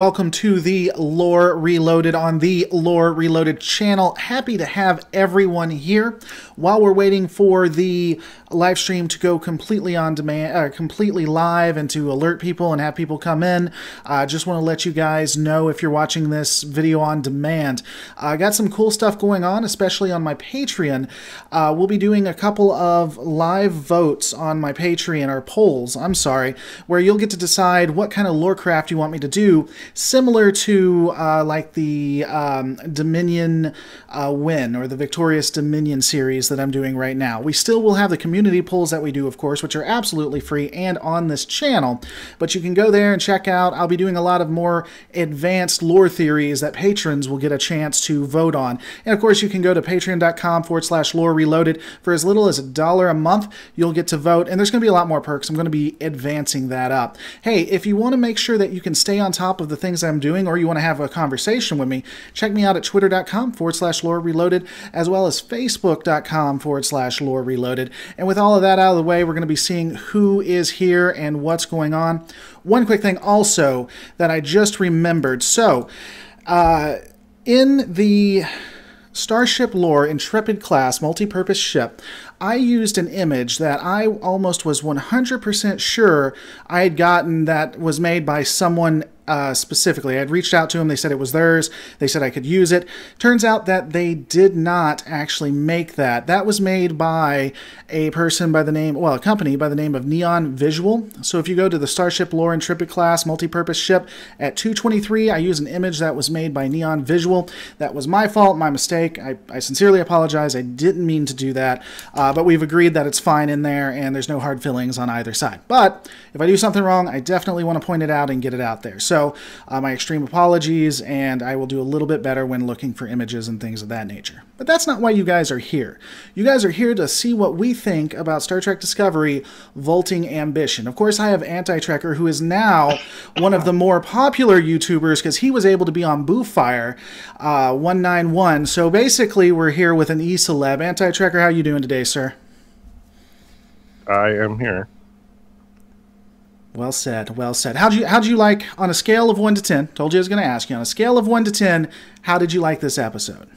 Welcome to the Lore Reloaded on the Lore Reloaded channel. Happy to have everyone here while we're waiting for the live stream to go completely on demand, completely live, and to alert people and have people come in. Just want to let you guys know if you're watching this video on demand. I got some cool stuff going on, especially on my Patreon. We'll be doing a couple of live votes on my Patreon, or polls, I'm sorry, where you'll get to decide what kind of lorecraft you want me to do. Similar to like the Dominion win, or the Victorious Dominion series that I'm doing right now. We still will have the community polls that we do, of course, which are absolutely free and on this channel, but you can go there and check out. I'll be doing a lot of more advanced lore theories that patrons will get a chance to vote on. And of course, you can go to patreon.com/lore reloaded. For as little as $1 a month, you'll get to vote, and there's going to be a lot more perks. I'm going to be advancing that up. Hey, if you want to make sure that you can stay on top of the things I'm doing, or you want to have a conversation with me, check me out at twitter.com/lore reloaded, as well as facebook.com/lore reloaded. And with all of that out of the way, we're going to be seeing who is here and what's going on. One quick thing also that I just remembered. So, in the Starship Lore Intrepid class multi-purpose ship, I used an image that I almost was 100% sure I had gotten that was made by someone specifically. I had reached out to them. They said it was theirs. They said I could use it. Turns out that they did not actually make that. That was made by a person by the name, well, a company by the name of Neon Visual. So if you go to the Starship Lore Intrepid class multi-purpose ship at 223, I use an image that was made by Neon Visual. That was my fault, my mistake. I sincerely apologize. I didn't mean to do that. But we've agreed that it's fine in there and there's no hard feelings on either side. But if I do something wrong, I definitely want to point it out and get it out there. So my extreme apologies, and I will do a little bit better when looking for images and things of that nature. But that's not why you guys are here. You guys are here to see what we think about Star Trek Discovery Vaulting Ambition. Of course, I have Anti-Trekker, who is now one of the more popular YouTubers because he was able to be on Boofire 191. So basically, we're here with an E-celeb. Anti-Trekker, how you doing today, sir? I am here. Well said, well said. How'd you like, on a scale of 1 to 10, told you I was going to ask you, on a scale of 1 to 10, how did you like this episode?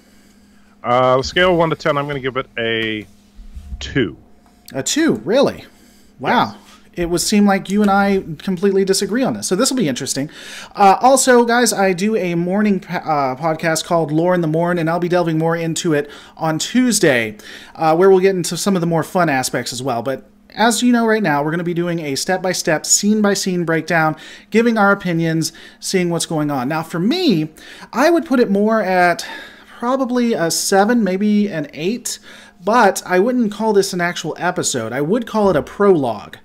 Scale of 1 to 10, I'm going to give it a 2. A 2, really? Wow. Yes. It would seem like you and I completely disagree on this, so this will be interesting. Also, guys, I do a morning podcast called Lore in the Morn, and I'll be delving more into it on Tuesday, where we'll get into some of the more fun aspects as well. But as you know right now, we're going to be doing a step-by-step, scene-by-scene breakdown, giving our opinions, seeing what's going on. Now, for me, I would put it more at probably a 7, maybe an 8, but I wouldn't call this an actual episode. I would call it a prologue.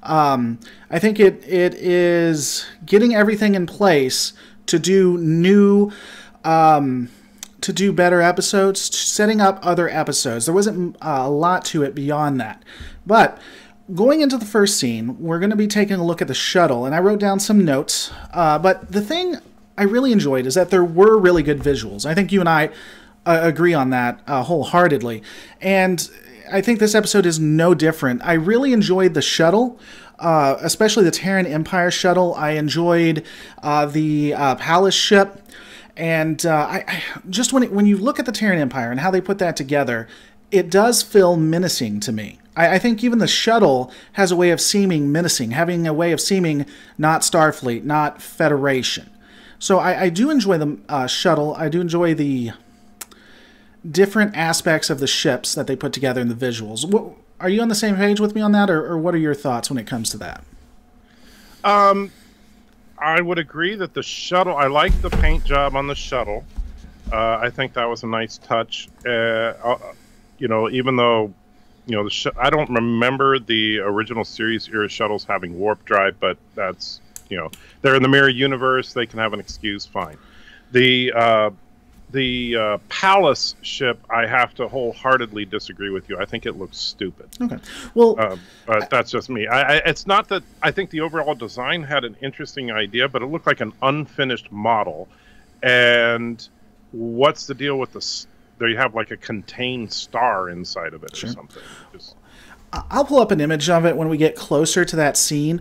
I think it is getting everything in place to do new, to do better episodes, setting up other episodes. There wasn't a lot to it beyond that. But going into the first scene, we're going to be taking a look at the shuttle, and I wrote down some notes. But the thing I really enjoyed is that there were really good visuals. I think you and I agree on that wholeheartedly. And I think this episode is no different. I really enjoyed the shuttle, especially the Terran Empire shuttle. I enjoyed the Palace ship. And I just when you look at the Terran Empire and how they put that together, it does feel menacing to me. I think even the shuttle has a way of seeming menacing, having a way of seeming not Starfleet, not Federation. So I do enjoy the shuttle. I do enjoy the different aspects of the ships that they put together in the visuals. Are you on the same page with me on that, or what are your thoughts when it comes to that? I would agree that the shuttle, I like the paint job on the shuttle. I think that was a nice touch. You know, even though, you know, I don't remember the original series era shuttles having warp drive, but that's, you know, they're in the mirror universe. They can have an excuse, fine. The Palace ship, I have to wholeheartedly disagree with you. I think it looks stupid. Okay. Well, but that's just me. It's not that I think the overall design had an interesting idea, but it looked like an unfinished model. And what's the deal with the? There you have like a contained star inside of it, sure, or something. Just... I'll pull up an image of it when we get closer to that scene.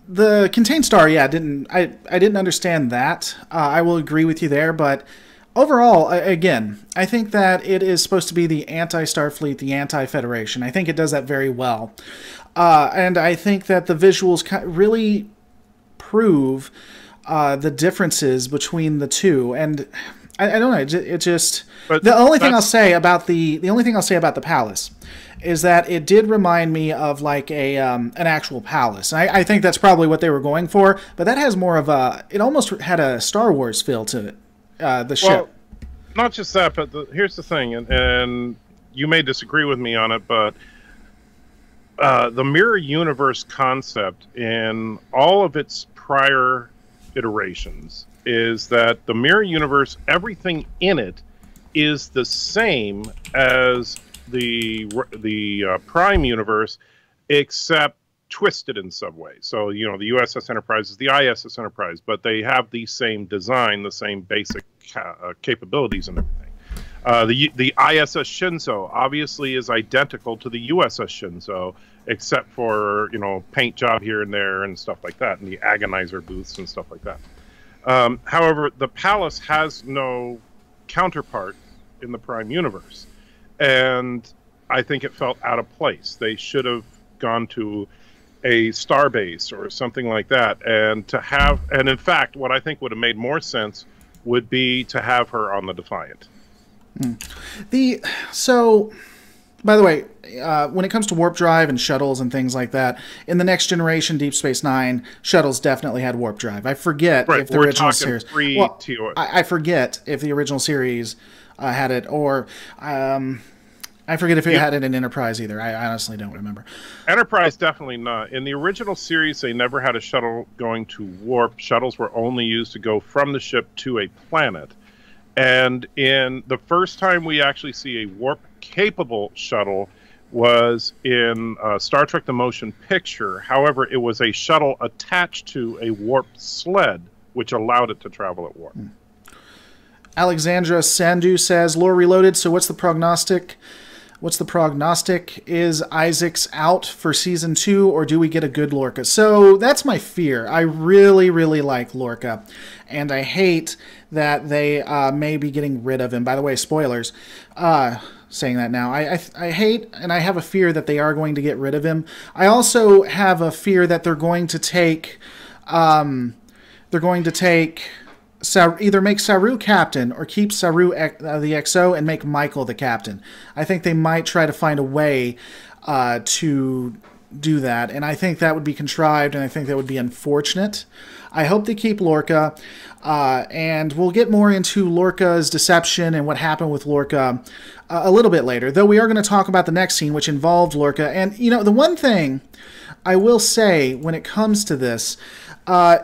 the contained star, yeah, I didn't understand that. I will agree with you there, but overall, again, I think that it is supposed to be the anti-Starfleet, the anti-Federation. I think it does that very well. And I think that the visuals really prove the differences between the two. And I don't know, it just... But the only thing I'll say about the palace is that it did remind me of like an actual palace. I think that's probably what they were going for, but that has more of a... It almost had a Star Wars feel to it. The ship. Well, not just that, but here's the thing, and you may disagree with me on it, but the mirror universe concept in all of its prior iterations is that the mirror universe, everything in it is the same as the Prime universe, except twisted in some way. So, you know, the USS Enterprise is the ISS Enterprise, but they have the same design, the same basic capabilities and everything. The ISS Shinzo obviously is identical to the USS Shinzo, except for, you know, paint job here and there and stuff like that, and the agonizer booths and stuff like that. However, the Palace has no counterpart in the Prime universe, and I think it felt out of place. They should have gone to a starbase or something like that, and in fact, what I think would have made more sense would be to have her on the Defiant. So, by the way, when it comes to warp drive and shuttles and things like that, in the Next Generation Deep Space Nine, shuttles definitely had warp drive. I forget if the original series. I forget if the original series had it, or I forget if it had it in Enterprise either. I honestly don't remember. Enterprise, definitely not. In the original series, they never had a shuttle going to warp. Shuttles were only used to go from the ship to a planet. And in the first time we actually see a warp-capable shuttle was in Star Trek The Motion Picture. However, it was a shuttle attached to a warp sled, which allowed it to travel at warp. Alexandra Sandu says, Lore Reloaded, so what's the prognostic? Is Isaacs out for season 2, or do we get a good Lorca? So that's my fear. I really, really like Lorca, and I hate that they may be getting rid of him. By the way, spoilers. Saying that now, I hate and I have a fear that they are going to get rid of him. I also have a fear that they're going to take either make Saru captain or keep Saru the XO and make Michael the captain. I think they might try to find a way to do that, and I think that would be contrived, and I think that would be unfortunate. I hope they keep Lorca, and we'll get more into Lorca's deception and what happened with Lorca a little bit later, though we are going to talk about the next scene, which involved Lorca. And, you know, the one thing I will say when it comes to this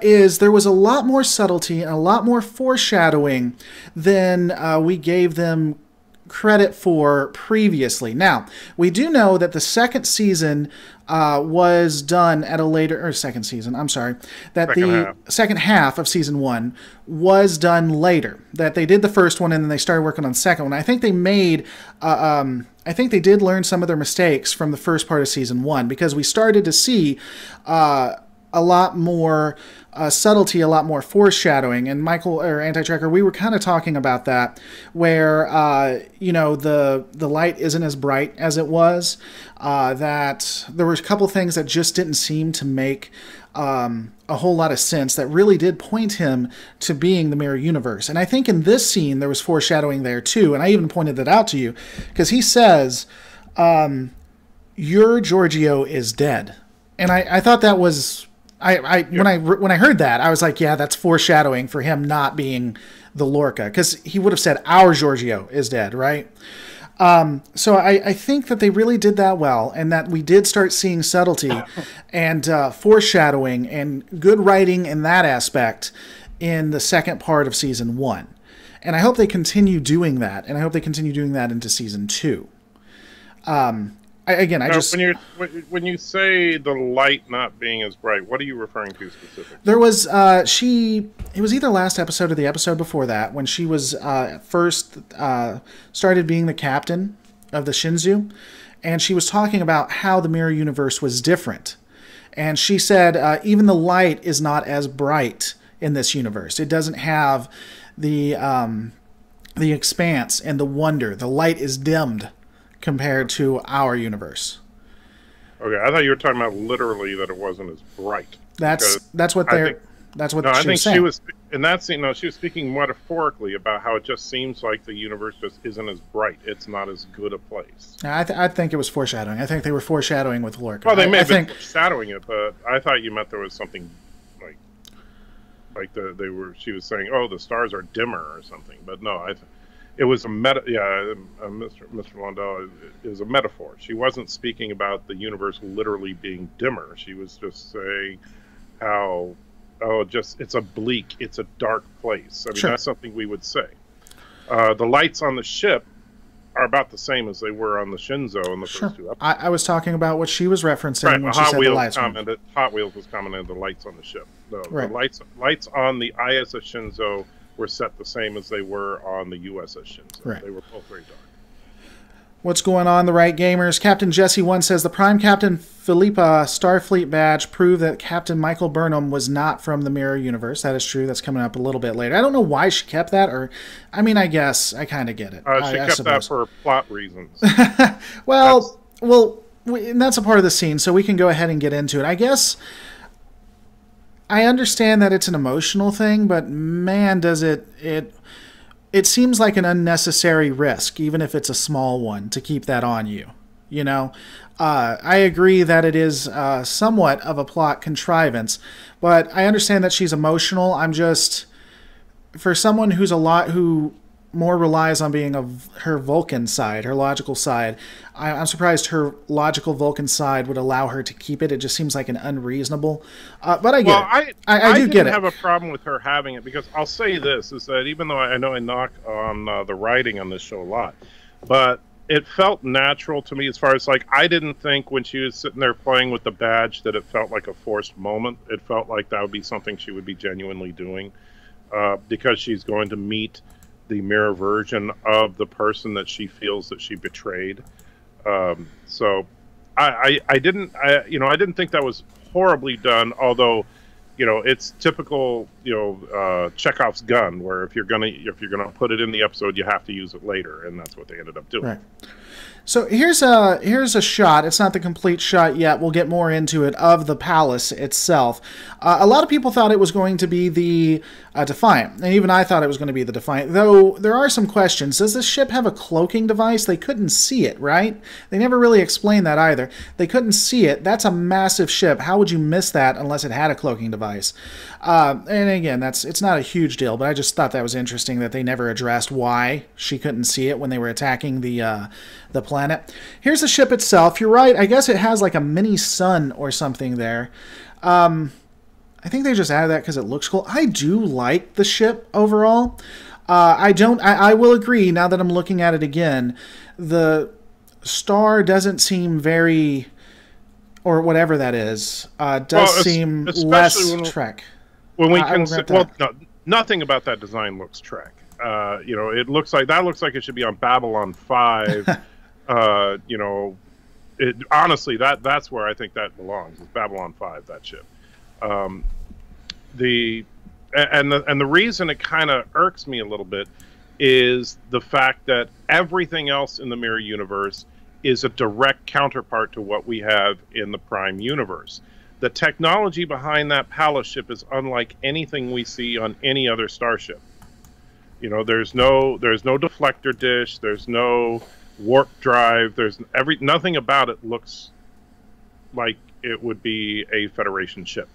is there was a lot more subtlety and a lot more foreshadowing than we gave them credit for previously. Now, we do know that the second season was done at a later, or second season, I'm sorry, that second half of season 1 was done later. That they did the first one and then they started working on the second one. I think they made, I think they did learn some of their mistakes from the first part of season 1, because we started to see a lot more subtlety, a lot more foreshadowing. And Michael, or Anti-Tracker, we were kind of talking about that, where you know, the light isn't as bright as it was. That there were a couple things that just didn't seem to make a whole lot of sense, that really did point him to being the mirror universe. And I think in this scene there was foreshadowing there too. And I even pointed that out to you, because he says, "Your Giorgio is dead," and I thought that was. When I heard that, I was like, yeah, that's foreshadowing for him not being the Lorca, because he would have said our Giorgio is dead, right? So I think that they really did that well, and that we did start seeing subtlety and foreshadowing and good writing in that aspect in the second part of season 1. And I hope they continue doing that, and I hope they continue doing that into season 2. When you say the light not being as bright, what are you referring to specifically? There was it was either last episode or the episode before that, when she was first started being the captain of the Shinzu, and she was talking about how the mirror universe was different. And she said even the light is not as bright in this universe. It doesn't have the expanse and the wonder. The light is dimmed compared to our universe. Okay, I thought you were talking about literally that it wasn't as bright. That's what they're. That's what I think saying. she was in that scene. No, she was speaking metaphorically about how it just seems like the universe just isn't as bright. It's not as good a place. I think it was foreshadowing. I think they were foreshadowing with Lorca. Well, they may have been foreshadowing it, but I thought you meant there was something like they were. She was saying, "Oh, the stars are dimmer" or something. But no, it was a meta. Yeah, Mr. Lundell is a metaphor. She wasn't speaking about the universe literally being dimmer. She was just saying how. Oh, it's a bleak, it's a dark place. I mean, sure. That's something we would say. The lights on the ship are about the same as they were on the Shinzo in the first two episodes. I was talking about what she was referencing when she Hot said Wheels the lights. Hot Wheels was commenting on the lights on the ship. The lights on the ISS Shinzo were set the same as they were on the USS Shinzo. Right. They were both very dark. What's going on, the right gamers? Captain Jesse 1 says the Prime Captain Philippa Starfleet badge proved that Captain Michael Burnham was not from the Mirror Universe. That is true. That's coming up a little bit later. I don't know why she kept that, or I mean, I guess I kind of get it. She kept that for plot reasons. And that's a part of the scene, so we can go ahead and get into it. I guess I understand that it's an emotional thing, but man, does it seems like an unnecessary risk, even if it's a small one, to keep that on you. You know, I agree that it is somewhat of a plot contrivance, but I understand that she's emotional. I'm just, for someone who more relies on being of her Vulcan side, her logical side, I'm surprised her logical Vulcan side would allow her to keep it. It just seems like an unreasonable. But I get it. I do get it. I didn't have a problem with her having it because I'll say this, is that even though I know I knock on the writing on this show a lot, but it felt natural to me as far as, like, I didn't think when she was sitting there playing with the badge that it felt like a forced moment. It felt like that would be something she would be genuinely doing because she's going to meet the mirror version of the person that she feels that she betrayed. So I didn't think that was horribly done, although, you know, it's typical, Chekhov's gun, where if you're gonna put it in the episode, you have to use it later, and that's what they ended up doing. Right. So here's a shot. It's not the complete shot yet. We'll get more into it, of the palace itself. A lot of people thought it was going to be the Defiant, and even I thought it was going to be the Defiant, though there are some questions. Does this ship have a cloaking device? They couldn't see it, right? They never really explained that either. They couldn't see it. That's a massive ship. How would you miss that unless it had a cloaking device? And again, it's not a huge deal, but I just thought that was interesting that they never addressed why she couldn't see it when they were attacking the planet. Here's the ship itself. You're right. I guess it has like a mini sun or something there. I think they just added that because it looks cool. I do like the ship overall. I will agree, now that I'm looking at it again, the star doesn't seem very, or whatever that is, seem less Trek. When we consider, nothing about that design looks Trek. It looks like it should be on Babylon 5. Honestly, that's where I think that belongs. Is Babylon 5, that ship. The reason it kind of irks me a little bit is the fact that everything else in the Mirror Universe is a direct counterpart to what we have in the Prime Universe. The technology behind that palace ship is unlike anything we see on any other starship. You know, there's no deflector dish, there's no warp drive, nothing about it looks like it would be a Federation ship.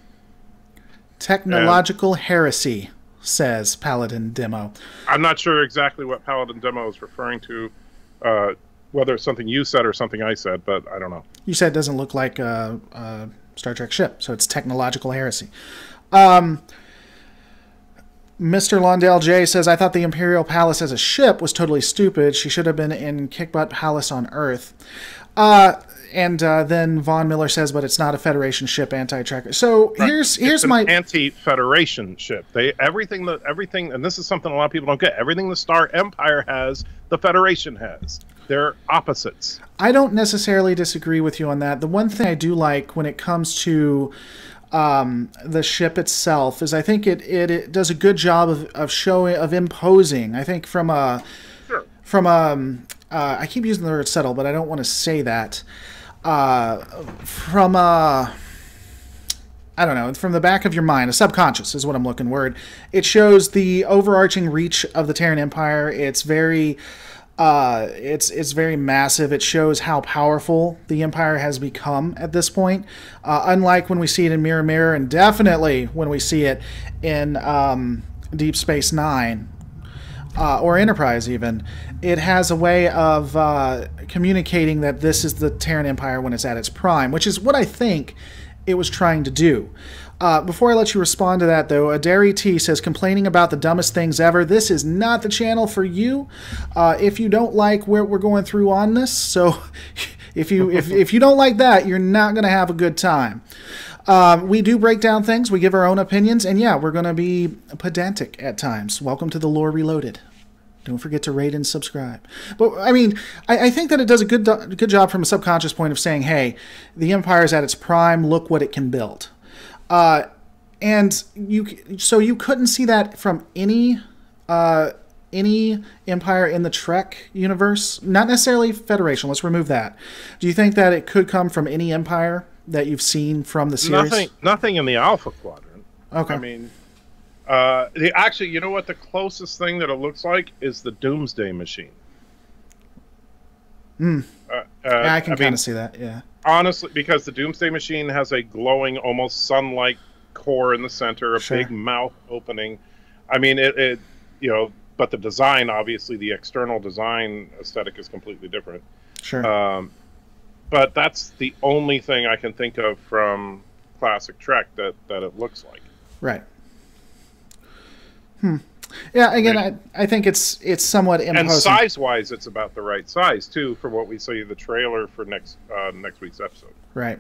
Technological heresy, says Paladin Demo. I'm not sure exactly what Paladin Demo is referring to, whether it's something you said or something I said, but I don't know. You said it doesn't look like a Star Trek ship, so it's technological heresy. Mr. Londell J says, I thought the Imperial Palace as a ship was totally stupid. She should have been in Kickbutt Palace on Earth. And then Von Miller says, but it's not a Federation ship, anti-tracker. So right. here's my anti-Federation ship. Everything, and this is something a lot of people don't get. Everything the Star Empire has, the Federation has. They're opposites. I don't necessarily disagree with you on that. The one thing I do like when it comes to the ship itself is I think it does a good job of imposing. I think from a Sure. I keep using the word settle, but I don't want to say that. From a I don't know, from the back of your mind, a subconscious is what I'm looking word. It shows the overarching reach of the Terran Empire. It's very it's very massive. It shows how powerful the Empire has become at this point. Unlike when we see it in Mirror Mirror, and definitely when we see it in Deep Space Nine, or Enterprise even, it has a way of communicating that this is the Terran Empire when it's at its prime, which is what I think it was trying to do. Before I let you respond to that, though, Adari T says, complaining about the dumbest things ever. This is not the channel for you if you don't like where we're going through on this. So if you don't like that, you're not going to have a good time. We do break down things. We give our own opinions. And yeah, we're going to be pedantic at times. Welcome to the Lore Reloaded. Don't forget to rate and subscribe. But, I mean, I think that it does a good job from a subconscious point of saying, hey, the Empire's at its prime. Look what it can build. And you couldn't see that from any Empire in the Trek universe. Not necessarily Federation. Let's remove that. Do you think that it could come from any Empire that you've seen from the series? Nothing in the Alpha Quadrant. Okay. I mean, actually, you know what? The closest thing that it looks like is the Doomsday Machine. Yeah, I can kind of see that. Yeah. Honestly, because the Doomsday Machine has a glowing, almost sun-like core in the center, a big mouth opening. I mean, it but the design, obviously, the external design aesthetic is completely different. Sure. But that's the only thing I can think of from classic Trek that it looks like. Right. Yeah, again, I think it's somewhat imposing. And size-wise, it's about the right size, too, for what we see in the trailer for next week's episode. Right.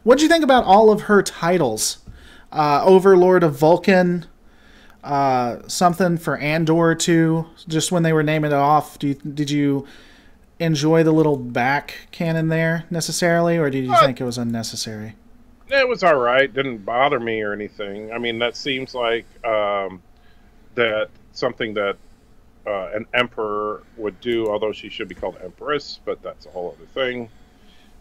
What did you think about all of her titles? Overlord of Vulcan, something for Andor, too, just when they were naming it off. Did you enjoy the little back canon there, necessarily, or did you think it was unnecessary? It was all right. Didn't bother me or anything. I mean, that seems like that something that an emperor would do, although she should be called empress, but that's a whole other thing.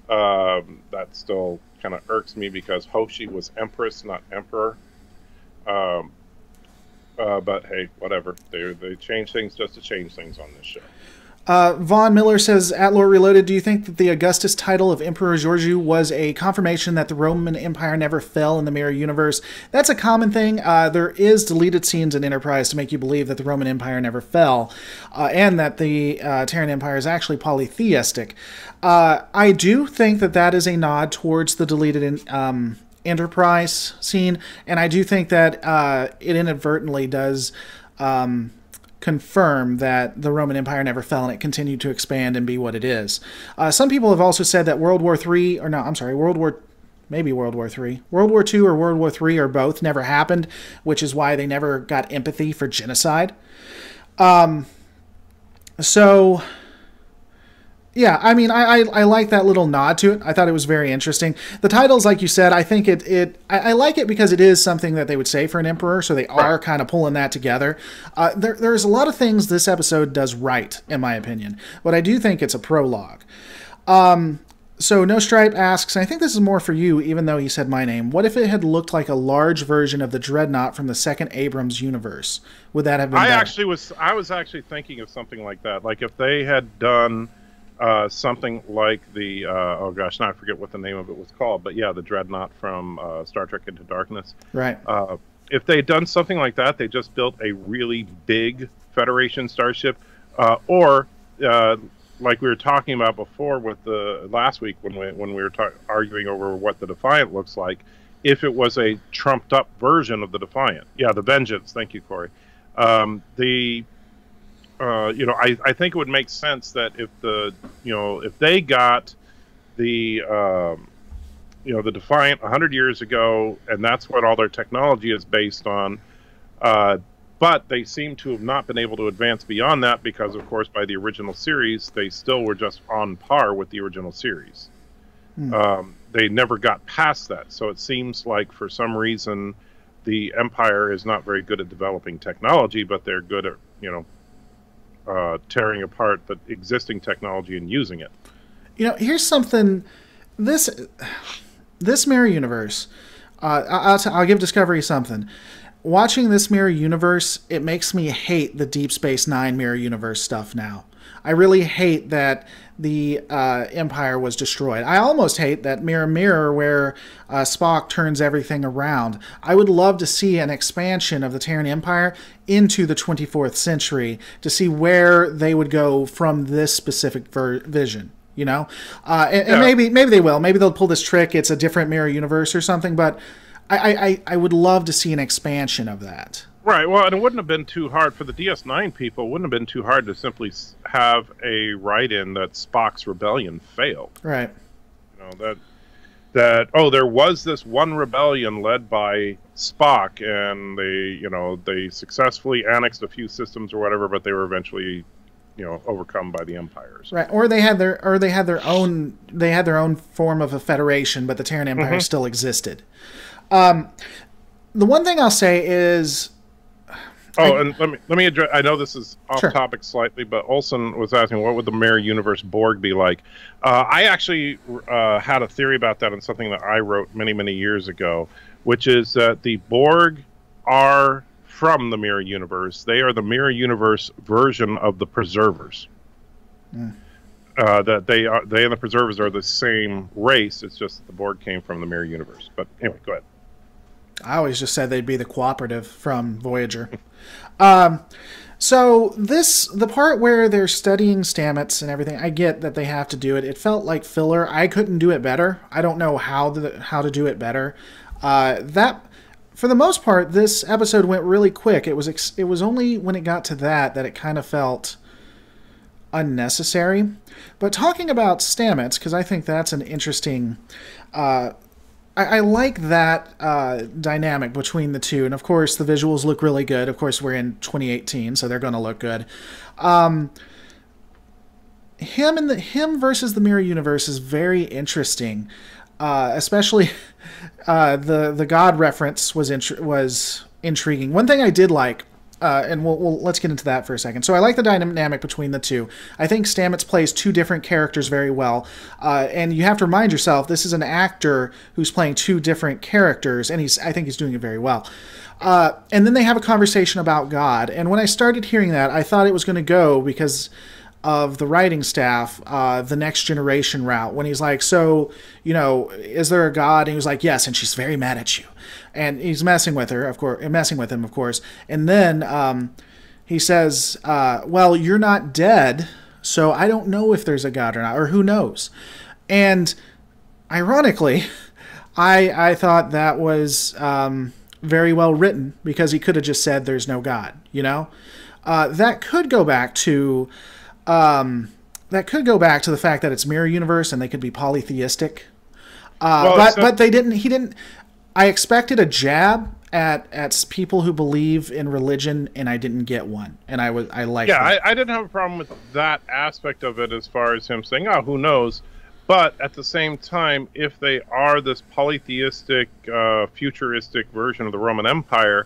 That still kind of irks me because Hoshi was empress, not emperor. But hey, whatever. They change things just to change things on this show. Vaughn Miller says, at Lore Reloaded, do you think that the Augustus title of Emperor Georgiou was a confirmation that the Roman Empire never fell in the Mirror Universe? That's a common thing. There is deleted scenes in Enterprise to make you believe that the Roman Empire never fell, and that the Terran Empire is actually polytheistic. I do think that that is a nod towards the deleted Enterprise scene, and I do think that it inadvertently does confirm that the Roman Empire never fell and it continued to expand and be what it is. Some people have also said that World War III, or no, I'm sorry, World War II or World War III or both never happened, which is why they never got empathy for genocide. So yeah, I mean, I like that little nod to it. I thought it was very interesting. The titles, like you said, I think I like it because it is something that they would say for an emperor, so they are kind of pulling that together. There's a lot of things this episode does right, in my opinion, but I do think it's a prologue. So No Stripe asks, and I think this is more for you, even though he said my name, what if it had looked like a large version of the Dreadnought from the second Abrams universe? Would that have been better? I was actually thinking of something like that. Like if they had done something like the oh gosh, now I forget what the name of it was called, but yeah, the Dreadnought from Star Trek Into Darkness. Right. If they'd done something like that, they just built a really big Federation starship, or like we were talking about before with the last week when we were arguing over what the Defiant looks like. If it was a trumped up version of the Defiant, yeah, the Vengeance. Thank you, Corey. I think it would make sense that if if they got the the Defiant 100 years ago, and that's what all their technology is based on, But they seem to have not been able to advance beyond that because, of course, by the original series, they still were just on par with the original series. They never got past that. So it seems like, for some reason, the Empire is not very good at developing technology, but they're good at, tearing apart the existing technology and using it. Here's something. This mirror universe, I'll give Discovery something. Watching this mirror universe, it makes me hate the Deep Space Nine mirror universe stuff now. I really hate that the Empire was destroyed. I almost hate that Mirror Mirror where Spock turns everything around. I would love to see an expansion of the Terran Empire into the 24th century to see where they would go from this specific vision. And maybe they will. Maybe they'll pull this trick. It's a different mirror universe or something, but I would love to see an expansion of that. Right. Well, and it wouldn't have been too hard for the DS9 people. It wouldn't have been too hard to simply have a write-in that Spock's rebellion failed. Right. There was this one rebellion led by Spock, and they successfully annexed a few systems or whatever, but they were eventually overcome by the empires. Right. Or they had their own form of a federation, but the Terran Empire still existed. The one thing I'll say is, and let me address. I know this is off topic slightly, but Olson was asking, what would the mirror universe Borg be like? I actually had a theory about that in something that I wrote many years ago, which is that the Borg are from the mirror universe. They are the mirror universe version of the Preservers. That they and the Preservers are the same race. It's just the Borg came from the mirror universe. But anyway, go ahead. I always just said they'd be the Cooperative from Voyager. So the part where they're studying Stamets and everything, I get that they have to do it. It felt like filler. I couldn't do it better. I don't know how to do it better. For the most part, this episode went really quick. It was only when it got to that it kind of felt unnecessary. But talking about Stamets, because I think that's an interesting. I like that dynamic between the two, and of course the visuals look really good. Of course, we're in 2018, so they're going to look good. Him versus the mirror universe is very interesting, especially the God reference was intriguing. One thing I did like. And let's get into that for a second. So I like the dynamic between the two. I think Stamets plays two different characters very well. And you have to remind yourself, this is an actor who's playing two different characters, and I think he's doing it very well. And then they have a conversation about God. And when I started hearing that, I thought it was going to go, because of the writing staff, the Next Generation route, when he's like, so, is there a God? And he was like, yes, and she's very mad at you. And he's messing with her, of course, messing with him, of course. And then he says, well, you're not dead, so I don't know if there's a God or not, or who knows. And ironically, I thought that was very well written, because he could have just said there's no God, that could go back to the fact that it's mirror universe and they could be polytheistic. But they didn't. He didn't. I expected a jab at people who believe in religion, and I didn't get one. And I liked. Yeah, I didn't have a problem with that aspect of it, as far as him saying, "Oh, who knows." But at the same time, if they are this polytheistic, futuristic version of the Roman Empire,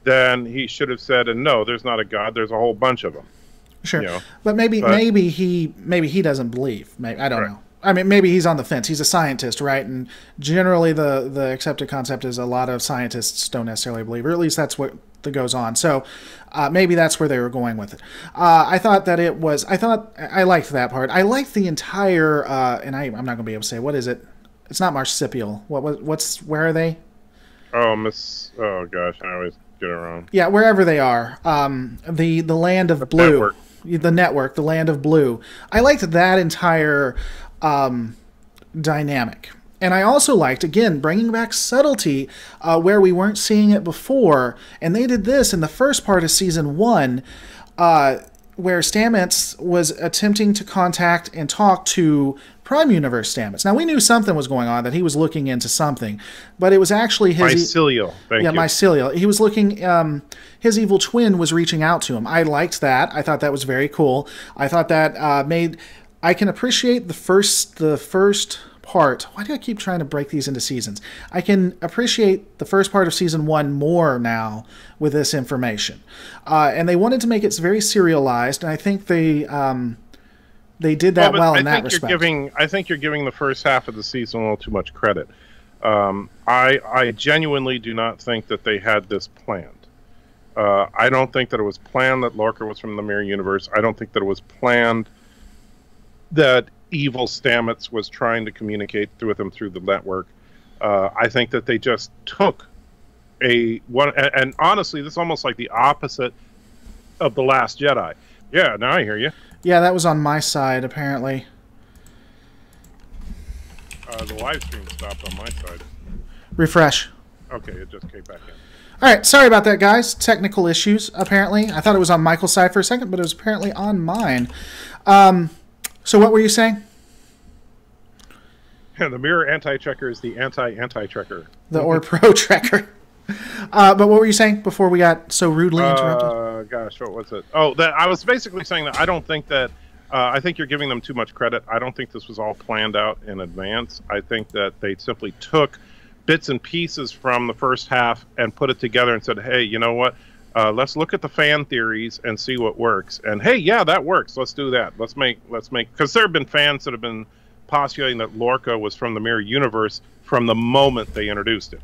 then he should have said, "And no, there's not a God. There's a whole bunch of them." Sure, but maybe he doesn't believe. I don't know. I mean, maybe he's on the fence. He's a scientist, right? And generally, the accepted concept is a lot of scientists don't necessarily believe, or at least that's what goes on. So maybe that's where they were going with it. I thought I liked that part. I liked the entire, and I'm not going to be able to say, what is it? It's not marsupial. Where are they? Oh gosh, I always get it wrong. Yeah, wherever they are. The land of blue. Network. The network, the land of blue. I liked that entire dynamic. And I also liked, again, bringing back subtlety where we weren't seeing it before. And they did this in the first part of season 1. where Stamets was attempting to contact and talk to Prime Universe Stamets. Now, we knew something was going on, that he was looking into something, but it was actually his... Mycelial, thank you. Mycelial. He was looking... his evil twin was reaching out to him. I liked that. I thought that was very cool. I thought that made... I can appreciate the first part. Why do I keep trying to break these into seasons? I can appreciate the first part of season 1 more now with this information. And they wanted to make it very serialized, and I think they did that well in that respect. I think you're giving the first half of the season a little too much credit. I genuinely do not think that they had this planned. I don't think that it was planned that Lorca was from the Mirror Universe. I don't think that it was planned that evil Stamets was trying to communicate with him through the network. I think that they just took and honestly, this is almost like the opposite of The Last Jedi. Yeah, now I hear you. Yeah, that was on my side, apparently. The live stream stopped on my side. Refresh. Okay, it just came back in. All right, sorry about that, guys. Technical issues, apparently. I thought it was on Michael's side for a second, but it was apparently on mine. So what were you saying? Yeah, the Mirror Anti-Trekker is the anti-anti-trekker. The Or-Pro Trekker. But what were you saying before we got so rudely interrupted? Gosh, what was it? Oh, I was basically saying that I don't think that... I think you're giving them too much credit. I don't think this was all planned out in advance. I think that they simply took bits and pieces from the first half and put it together and said, hey, you know what? Let's look at the fan theories and see what works. And hey, yeah, that works. Let's do that. Let's make, because there have been fans that have been postulating that Lorca was from the Mirror Universe from the moment they introduced it.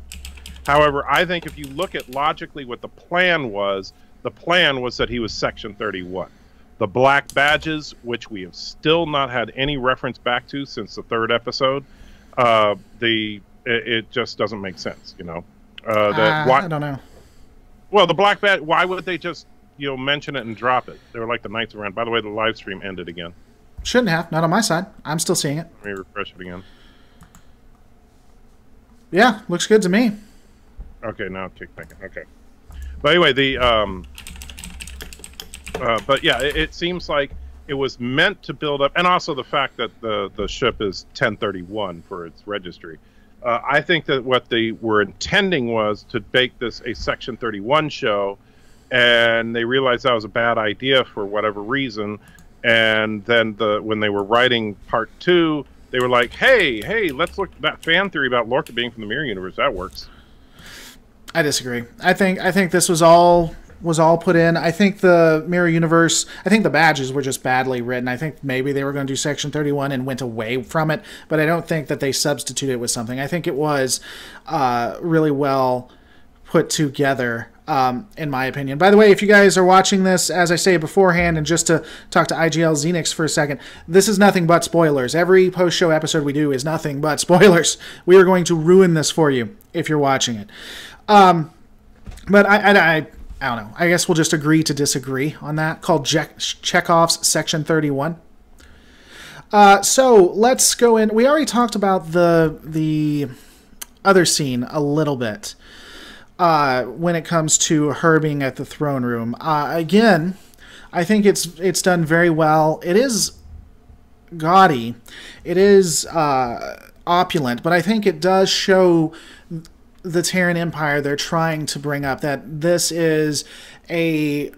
However, I think if you look at logically what the plan was that he was Section 31. The black badges, which we have still not had any reference back to since the 3rd episode, it just doesn't make sense, you know. I don't know. Well, the black badge, why would they just, mention it and drop it? They were like the Knights of Ren. By the way, the live stream ended again. Shouldn't have. Not on my side. I'm still seeing it. Let me refresh it again. Yeah, looks good to me. Okay, now it kicked back in. Okay. But anyway, but yeah, it seems like it was meant to build up, and also the fact that the ship is 1031 for its registry. I think that what they were intending was to make this a Section 31 show, and they realized that was a bad idea for whatever reason. And then when they were writing part 2, they were like, hey, let's look at that fan theory about Lorca being from the Mirror Universe. That works. I disagree. I think this was all put in. I think the Mirror Universe, I think the badges were just badly written. I think maybe they were going to do Section 31 and went away from it, but I don't think that they substituted it with something. I think it was really well put together, in my opinion. By the way, if you guys are watching this, as I say beforehand, and just to talk to IGL Xenix for a second, this is nothing but spoilers. Every post-show episode we do is nothing but spoilers. We are going to ruin this for you if you're watching it. But I don't know. I guess we'll just agree to disagree on that. Called Chekhov's Section 31. So let's go in. We already talked about the other scene a little bit when it comes to her being at the throne room. Again, I think it's done very well. It is gaudy. It is opulent, but I think it does show the Terran Empire they're trying to bring up, that this is the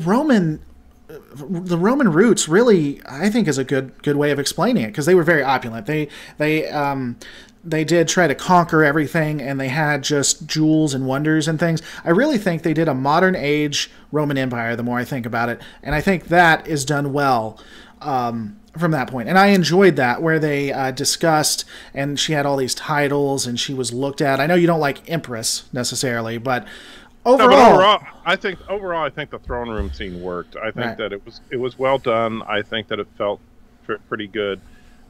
Roman roots really, I think, is a good way of explaining it, because they were very opulent. They did try to conquer everything, and they had just jewels and wonders and things. I really think they did a modern age Roman Empire, the more I think about it, and I think that is done well from that point. And I enjoyed that, where they discussed, and she had all these titles, and she was looked at. I know you don't like Empress necessarily, but overall, I think the throne room scene worked. I think that it was well done. I think that it felt pretty good.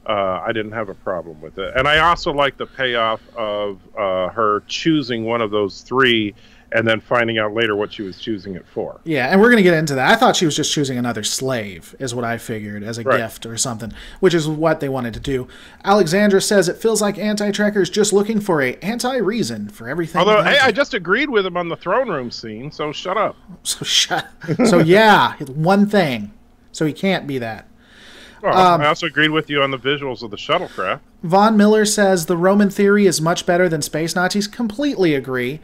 I didn't have a problem with it, and I also like the payoff of her choosing one of those 3 and then finding out later what she was choosing it for. Yeah, and we're going to get into that. I thought she was just choosing another slave, is what I figured, as a gift or something, which is what they wanted to do. Alexandra says it feels like Anti-Trekker's just looking for a anti-reason for everything. Although, hey, I just agreed with him on the throne room scene, so shut up. So yeah, one thing. So he can't be that. Well, I also agreed with you on the visuals of the shuttlecraft. Von Miller says the Roman theory is much better than Space Nazis. Completely agree.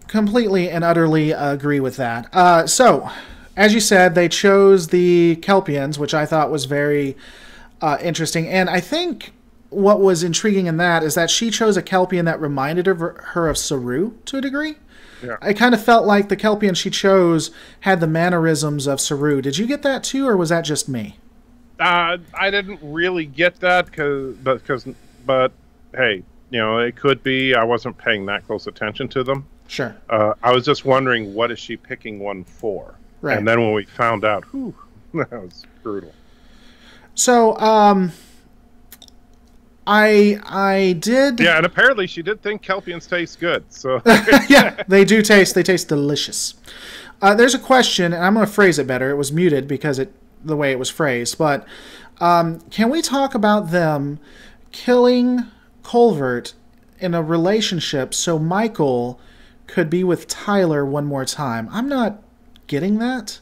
Completely and utterly agree with that. So, as you said, they chose the Kelpians, which I thought was very interesting. And I think what was intriguing in that is that she chose a Kelpian that reminded her of Saru to a degree. Yeah. I kind of felt like the Kelpian she chose had the mannerisms of Saru. Did you get that too, or was that just me? I didn't really get that, but hey, you know, it could be I wasn't paying that close attention to them. Sure. I was just wondering, what is she picking one for? Right. And then when we found out, whew, that was brutal. So, I did. Yeah, and apparently she did think Kelpians taste good. So yeah, they do taste. They taste delicious. There's a question, and I'm going to phrase it better. It was muted because the way it was phrased. But can we talk about them killing Culvert in a relationship so Michael could be with Tyler one more time? I'm not getting that.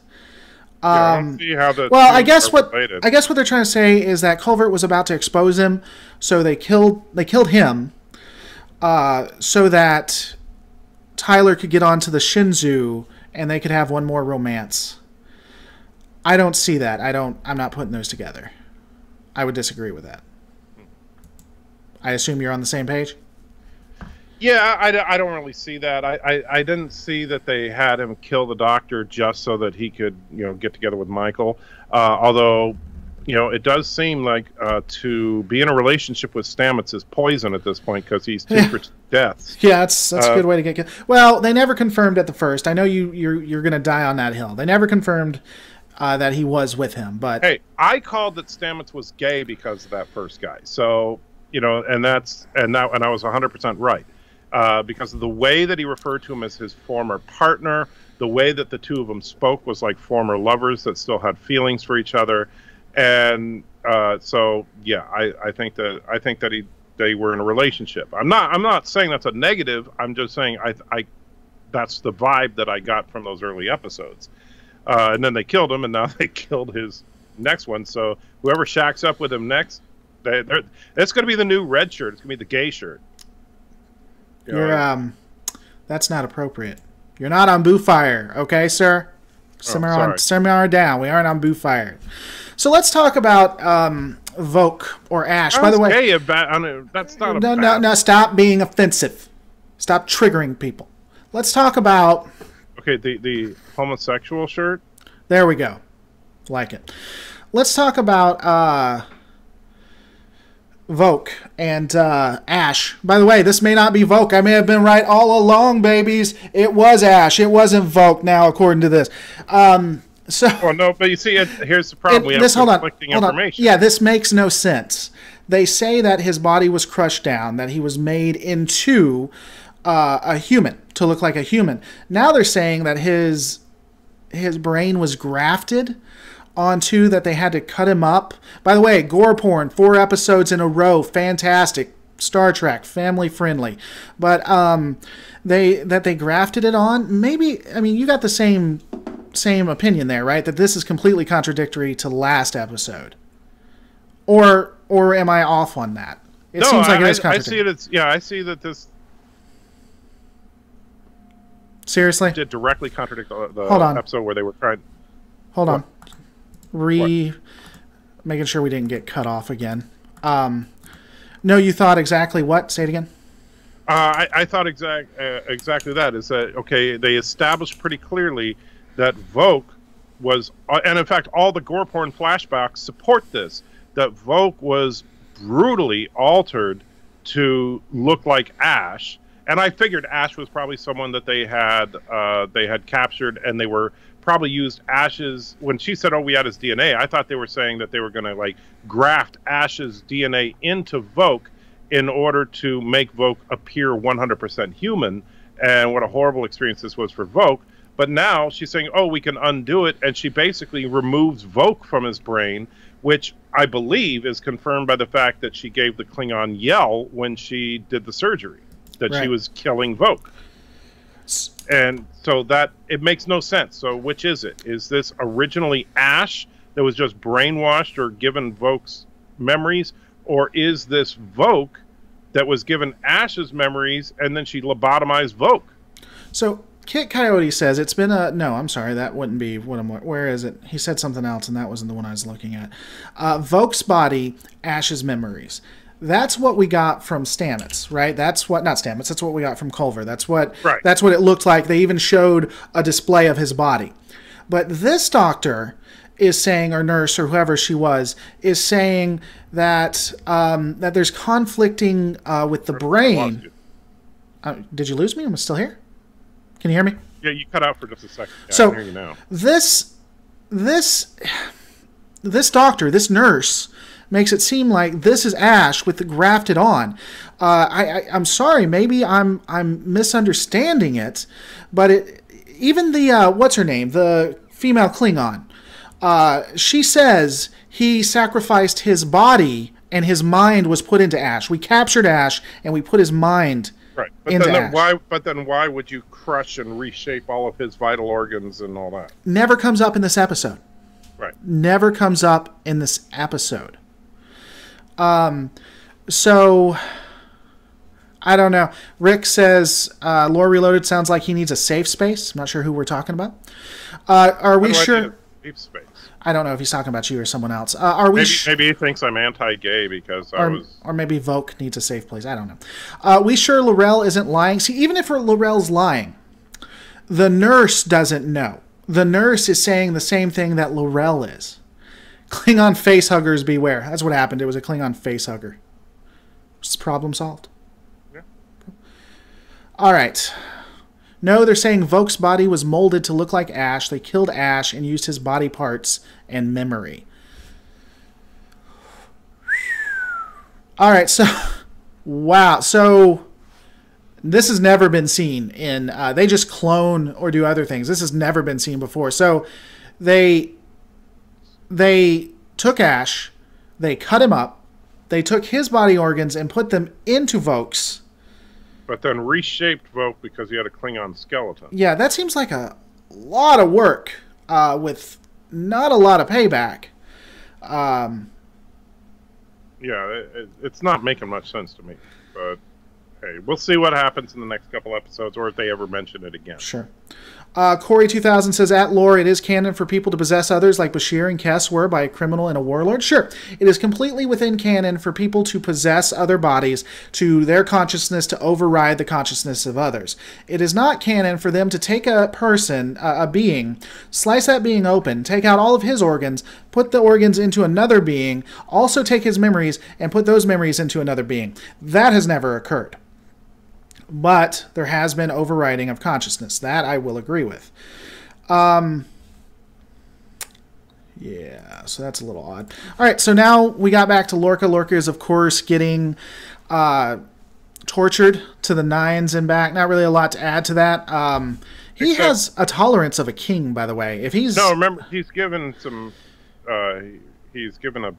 I don't see how the I guess what they're trying to say is that Culvert was about to expose him, so they killed him, so that Tyler could get onto the Shinzu and they could have one more romance. I don't see that. I'm not putting those together. I would disagree with that. I assume you're on the same page? Yeah, I don't really see that. I didn't see that they had him kill the doctor just so that he could, you know, get together with Michael. Although, you know, it does seem like to be in a relationship with Stamets is poison at this point because he's two for deaths. Yeah, that's a good way to get killed. Well, they never confirmed at the first. I know you're going to die on that hill. They never confirmed that he was with him. But hey, I called that Stamets was gay because of that first guy. So, you know, and I was 100% right. Because of the way that he referred to him as his former partner, the way that the two of them spoke was like former lovers that still had feelings for each other, and so yeah, I think that they were in a relationship. I'm not saying that's a negative. I'm just saying I that's the vibe that I got from those early episodes, and then they killed him, and now they killed his next one. So whoever shacks up with him next, it's going to be the new red shirt. It's going to be the gay shirt. That's not appropriate. You're not on Boo Fire, okay, sir? Simmer down. We aren't on Boo Fire. So let's talk about Voq or Ash. By the way, that's not no. Stop being offensive. Stop triggering people. Let's talk about. Okay, the homosexual shirt. There we go. Like it. Let's talk about Voq and Ash. By the way, this may not be Voq. I may have been right all along, babies. It was Ash. It wasn't Voq now, according to this. Well, no, but you see, here's the problem. We have conflicting information. Yeah, this makes no sense. They say that his body was crushed down, that he was made into a human, to look like a human. Now they're saying that his brain was grafted onto, that they had to cut him up. By the way, gore porn, 4 episodes in a row, fantastic. Star Trek, family friendly. But they grafted it on. Maybe, I mean, you got the same opinion there, right? That this is completely contradictory to last episode. Or am I off on that? It seems like it is contradictory. I see that this. Seriously? Did directly contradict the Hold on. episode where they were trying. Hold on. Making sure we didn't get cut off again. No, you thought exactly what? Say it again. I thought exactly that. Is that okay? They established pretty clearly that Voq was, and in fact, all the gore porn flashbacks support this. That Voq was brutally altered to look like Ash, and I figured Ash was probably someone that they had captured, and they were probably used Ash's. When she said, "Oh, we had his DNA," I thought they were saying that they were going to like graft Ash's DNA into Voq in order to make Voq appear 100% human, and what a horrible experience this was for Voq. But now she's saying, oh, we can undo it, and she basically removes Voq from his brain, which I believe is confirmed by the fact that she gave the Klingon yell when she did the surgery, that she was killing Voq. And so that, it makes no sense. So which is it? Is this originally Ash that was just brainwashed or given Voq's memories? Or is this Voq that was given Ash's memories and then she lobotomized Voq? So Kit Coyote says it's been a... No, I'm sorry. That wouldn't be what I'm... Where is it? He said something else, and that wasn't the one I was looking at. Voq's body, Ash's memories. That's what we got from Stamets, right? That's what... Not Stamets. That's what we got from Culver. That's what... Right. That's what it looked like. They even showed a display of his body. But this doctor is saying, or nurse, or whoever she was, is saying that that there's conflicting with the brain. Did you lose me? I'm still here. Can you hear me? Yeah, you cut out for just a second. Yeah, so I can hear you now. This doctor, this nurse, makes it seem like this is Ash with the grafted on. I'm sorry, maybe I'm misunderstanding it, but even the what's her name, the female Klingon, she says he sacrificed his body and his mind was put into Ash. We captured Ash and we put his mind. Right, but then why would you crush and reshape all of his vital organs and all that? Never comes up in this episode. Right. Never comes up in this episode. So I don't know. Rick says Lore Reloaded sounds like he needs a safe space. I'm not sure who we're talking about. Are we sure? Safe space. I don't know if he's talking about you or someone else. Are we? Maybe he thinks I'm anti-gay because I was. Or maybe Voq needs a safe place. I don't know. We sure L'Rell isn't lying? See, even if L'Rell's lying, the nurse doesn't know. The nurse is saying the same thing that L'Rell is. Klingon facehuggers beware. That's what happened. It was a Klingon facehugger. It's problem solved. Yeah. All right. No, they're saying Voq's body was molded to look like Ash. They killed Ash and used his body parts and memory. All right, so... Wow. So, this has never been seen in... they just clone or do other things. This has never been seen before. So, they took Ash, they cut him up, they took his body organs and put them into Voq's. But then reshaped Voq because he had a Klingon skeleton. Yeah, that seems like a lot of work with not a lot of payback. Yeah, it's not making much sense to me. But, hey, we'll see what happens in the next couple episodes or if they ever mention it again. Sure. Corey2000 says, at lore, it is canon for people to possess others like Bashir and Kes were by a criminal and a warlord. Sure, it is completely within canon for people to possess other bodies to their consciousness to override the consciousness of others. It is not canon for them to take a person, a being, slice that being open, take out all of his organs, put the organs into another being, also take his memories, and put those memories into another being. That has never occurred. But there has been overriding of consciousness. That I will agree with. Yeah, so that's a little odd. All right, so now we got back to Lorca. Lorca is, of course, getting tortured to the nines and back. Not really a lot to add to that. He has a tolerance of a king, by the way. If he's... No, remember, he's given some... he's given a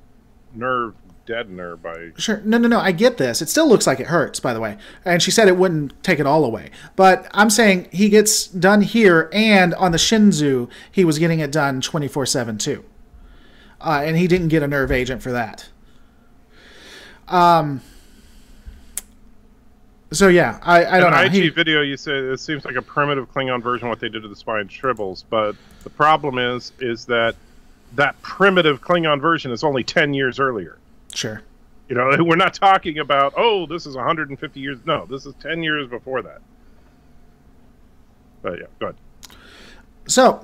nerve deadener by... Sure. No. I get this. It still looks like it hurts, by the way. And she said it wouldn't take it all away. But I'm saying he gets done here, and on the Shinzu, he was getting it done 24/7 too. And he didn't get a nerve agent for that. So yeah, I don't know. In the IG video, you said it seems like a primitive Klingon version of what they did to the spine tribbles, but the problem is that primitive Klingon version is only 10 years earlier. Sure. You know, we're not talking about, oh, this is 150 years. No, this is 10 years before that. But yeah, go ahead. So,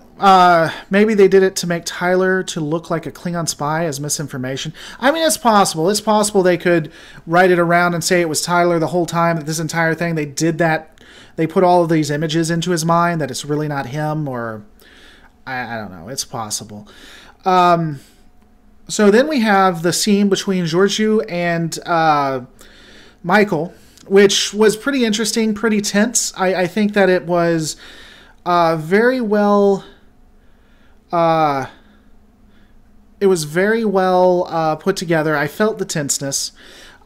maybe they did it to make Tyler to look like a Klingon spy as misinformation. I mean, it's possible. It's possible they could write it around and say it was Tyler the whole time, that this entire thing, they did that. They put all of these images into his mind, that it's really not him, or... I don't know. It's possible. So then we have the scene between Georgiou and Michael, which was pretty interesting, pretty tense. I think that it was very well. It was very well put together. I felt the tenseness.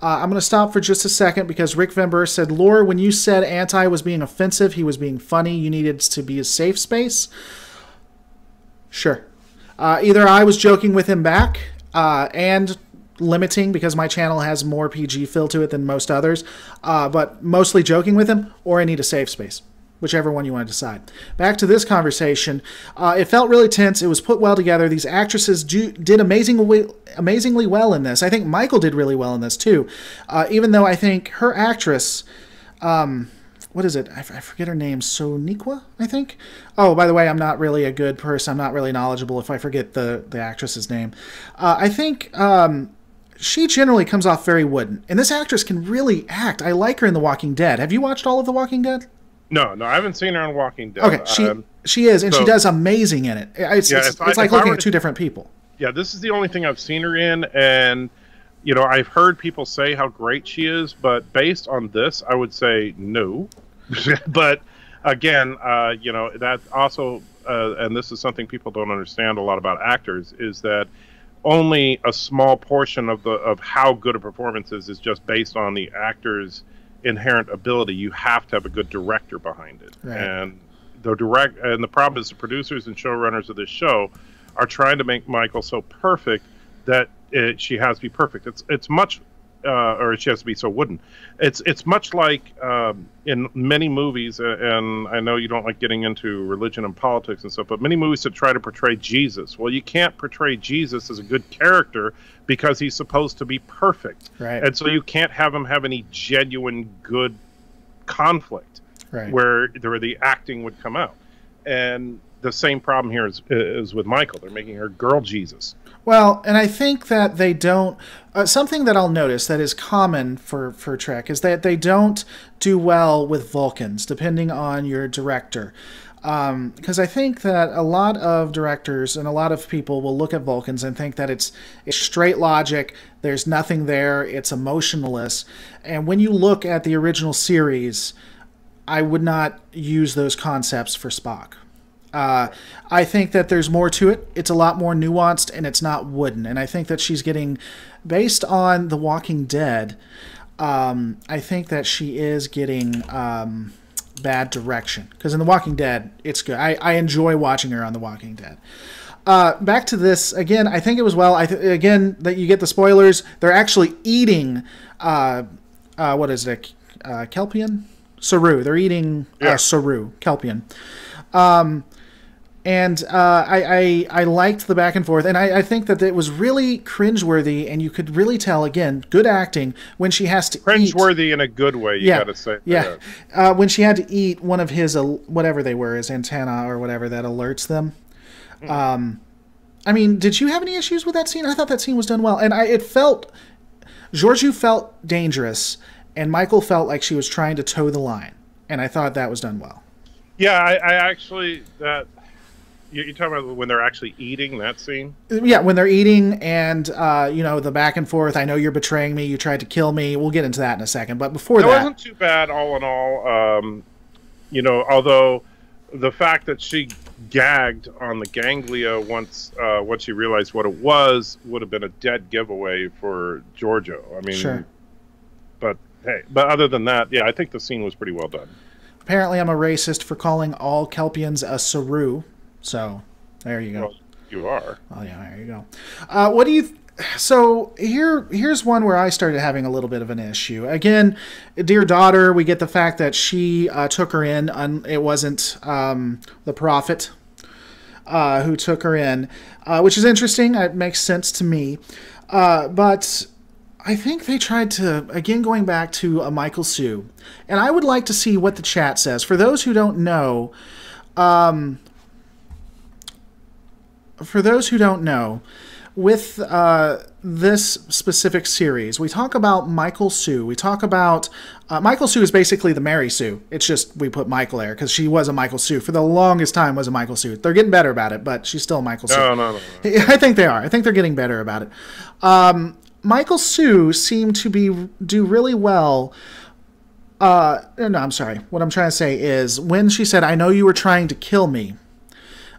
I'm going to stop for just a second because Rick Van Burr said, Laura, when you said Anti was being offensive, he was being funny. You needed to be a safe space. Sure. Either I was joking with him back and limiting because my channel has more PG feel to it than most others, but mostly joking with him, or I need a safe space. Whichever one you want to decide. Back to this conversation. It felt really tense. It was put well together. These actresses did amazingly well in this. I think Michael did really well in this too. Even though I think her actress, what is it? I forget her name. Soniqua, I think. Oh, by the way, I'm not really a good person. I'm not really knowledgeable if I forget the actress's name. I think she generally comes off very wooden. And this actress can really act. I like her in The Walking Dead. Have you watched all of The Walking Dead? No, I haven't seen her on Walking Dead. Okay, she is, and she does amazing in it. It's like looking at two different people. Yeah, this is the only thing I've seen her in, and you know, I've heard people say how great she is, but based on this, I would say no. But again, you know, that also, and this is something people don't understand a lot about actors, is that only a small portion of how good a performance is just based on the actor's inherent ability. You have to have a good director behind it, right. And the problem is the producers and showrunners of this show are trying to make Michael so perfect that she has to be perfect. It's much, or she has to be so wooden. It's much like in many movies, and I know you don't like getting into religion and politics and stuff, but many movies that try to portray Jesus. Well, you can't portray Jesus as a good character because he's supposed to be perfect. Right. And so you can't have him have any genuine good conflict, right, where the acting would come out. And the same problem here is with Michael. They're making her girl Jesus. Well, and I think that they don't... something that I'll notice that is common for Trek is that they don't do well with Vulcans, depending on your director. Because I think that a lot of directors and a lot of people will look at Vulcans and think that it's straight logic, there's nothing there, it's emotionless. And when you look at the original series, I would not use those concepts for Spock. I think that there's more to it. It's a lot more nuanced, and it's not wooden. And I think that she's getting, based on The Walking Dead, I think that she is getting bad direction. Because in The Walking Dead, it's good. I enjoy watching her on The Walking Dead. Back to this, again, I think it was well. Again, that you get the spoilers. They're actually eating, what is it, Kelpian? Saru. They're eating Saru, Kelpian. And I liked the back and forth, and I think that it was really cringeworthy, and you could really tell, again, good acting, when she has to cringeworthy in a good way, you gotta say. Yeah, when she had to eat one of his, whatever they were, his antenna or whatever that alerts them. I mean, did you have any issues with that scene? I thought that scene was done well, and Georgiou felt dangerous, and Michael felt like she was trying to toe the line, and I thought that was done well. Yeah, I actually, you're talking about when they're actually eating, that scene? Yeah, when they're eating and, you know, the back and forth, I know you're betraying me, you tried to kill me. We'll get into that in a second. But before that... It wasn't too bad, all in all. You know, although the fact that she gagged on the ganglia once she realized what it was would have been a dead giveaway for Georgiou. I mean, sure. But hey, other than that, yeah, I think the scene was pretty well done. Apparently I'm a racist for calling all Kelpians a Saru. So, there you go. Well, you are. Well, yeah, there you go. What do you... So, here's one where I started having a little bit of an issue. Again, Dear Daughter, we get the fact that she took her in. It wasn't the Prophet who took her in, which is interesting. It makes sense to me. But I think they tried to, again, going back to a Michael Sue. And I would like to see what the chat says. For those who don't know... with this specific series, we talk about Michael Sue. We talk about... Michael Sue is basically the Mary Sue. It's just we put Michael there because she was a Michael Sue. For the longest time was a Michael Sue. They're getting better about it, but she's still Michael Sue. No. I think they are. I think they're getting better about it. Michael Sue seemed to do really well. No, I'm sorry. What I'm trying to say is when she said, "I know you were trying to kill me,"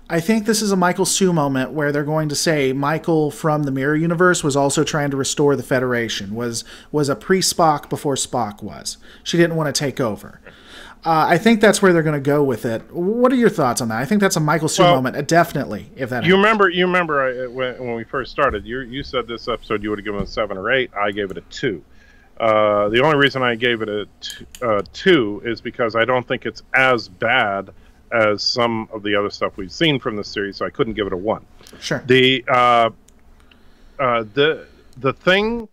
I think this is a Michael Sue moment where they're going to say Michael from the Mirror Universe was also trying to restore the Federation, was a pre-Spock before Spock was. She didn't want to take over. I think that's where they're going to go with it. What are your thoughts on that? I think that's a Michael Sue moment, definitely. If that you remember when we first started, you said this episode you would have given it a 7 or 8. I gave it a 2. The only reason I gave it a 2 is because I don't think it's as bad as some of the other stuff we've seen from the series, so I couldn't give it a 1. Sure. The thing,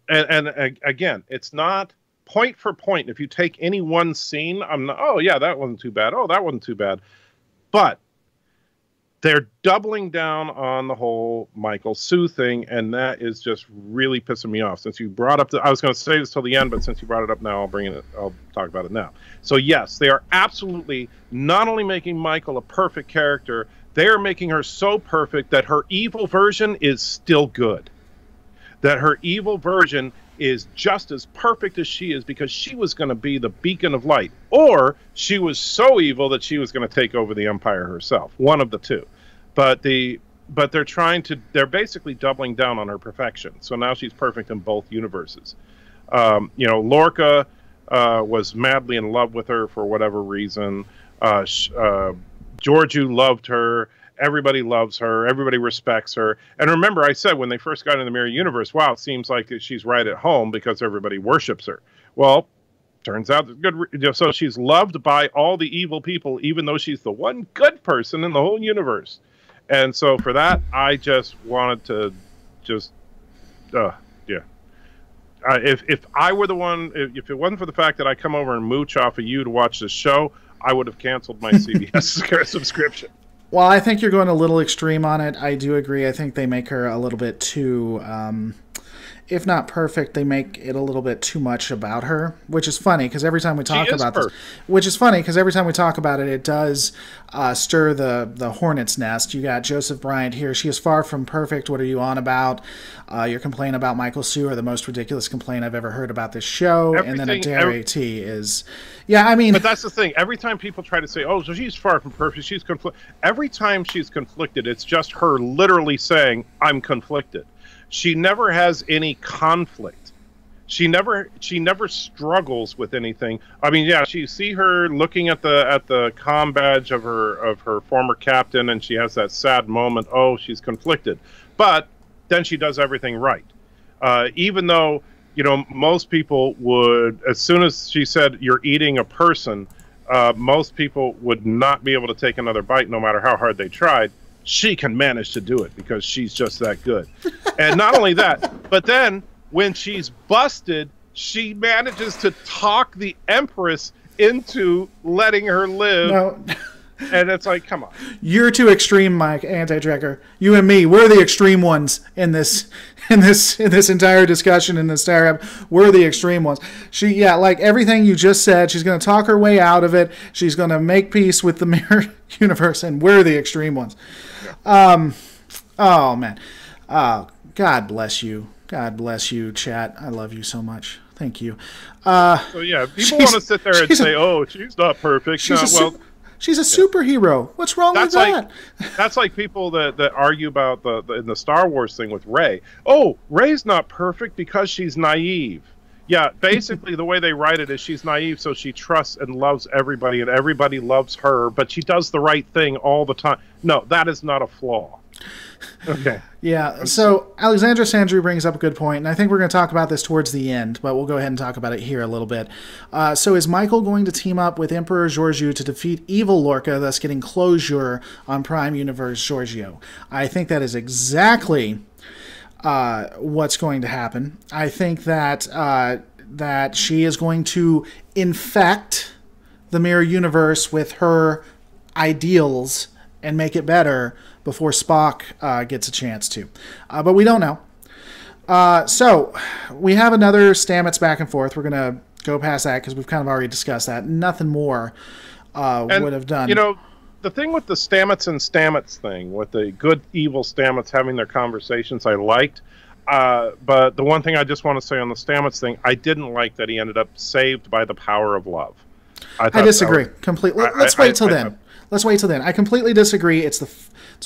and again, it's not point for point. If you take any one scene, I'm not, oh yeah, that wasn't too bad. Oh, that wasn't too bad. But they're doubling down on the whole Michael Sue thing, and that is just really pissing me off. Since you brought up I was going to say this till the end, but since you brought it up now, I'll talk about it now. So yes, they are absolutely not only making Michael a perfect character, they are making her so perfect that her evil version is still good. That her evil version is just as perfect as she is, because she was going to be the beacon of light, or she was so evil that she was going to take over the Empire herself. One of the two. But they're basically doubling down on her perfection. So now she's perfect in both universes. Lorca was madly in love with her for whatever reason. Georgiou loved her. Everybody loves her. Everybody respects her. And remember, I said when they first got in the Mirror Universe, wow, it seems like she's right at home because everybody worships her. Well, turns out good. So she's loved by all the evil people, even though she's the one good person in the whole universe. And so for that, I just wanted to if I were the one, if it wasn't for the fact that I come over and mooch off of you to watch this show, I would have canceled my CBS subscription. Well, I think you're going a little extreme on it. I do agree. I think they make her a little bit too, if not perfect, they make it a little bit too much about her, which is funny because every time we talk about this, which is funny because every time we talk about it, it does stir the hornet's nest. You got Joseph Bryant here. She is far from perfect. What are you on about? Your complaint about Michael Sue are the most ridiculous complaint I've ever heard about this show. And then Adair AT is, yeah, I mean. But that's the thing. Every time people try to say, oh, so she's far from perfect, she's conflicted. Every time she's conflicted, it's just her literally saying, I'm conflicted. She never has any conflict. She never struggles with anything. I mean, yeah, you see her looking at the comm badge of her former captain, and she has that sad moment. Oh, she's conflicted, but then she does everything right. Even though most people would, as soon as she said you're eating a person, most people would not be able to take another bite, no matter how hard they tried. She can manage to do it because she's just that good. And not only that, but then when she's busted, she manages to talk the Empress into letting her live. No. And it's like, come on. You're too extreme, Mike Anti-Trekker. You and me, we're the extreme ones in this entire discussion, in this entire we're the extreme ones. Like everything you just said, she's going to talk her way out of it. She's going to make peace with the Mirror Universe, and we're the extreme ones. Yeah. Oh man. God bless you. God bless you, chat. I love you so much. Thank you. So yeah, people want to sit there and say, "Oh, she's not perfect." She's a superhero. What's wrong with that? That's like people that argue about in the Star Wars thing with Rey. Oh, Rey's not perfect because she's naive. Yeah, basically the way they write it is she's naive, so she trusts and loves everybody, and everybody loves her, but she does the right thing all the time. No, that is not a flaw. Okay. Yeah, so Alexandra Sandru brings up a good point, and I think we're going to talk about this towards the end, but we'll go ahead and talk about it here a little bit. So is Michael going to team up with Emperor Georgiou to defeat evil Lorca, thus getting closure on Prime Universe Georgiou? I think that is exactly what's going to happen. I think that that she is going to infect the Mirror Universe with her ideals and make it better before Spock gets a chance to. But we don't know. So we have another Stamets back and forth. We're going to go past that because we've kind of already discussed that. Nothing more would have done. The thing with the Stamets and Stamets thing, with the good, evil Stamets having their conversations, I liked. But the one thing I just want to say on the Stamets thing, I didn't like that he ended up saved by the power of love. I disagree completely. Let's wait till then. Let's wait till then. I completely disagree. It's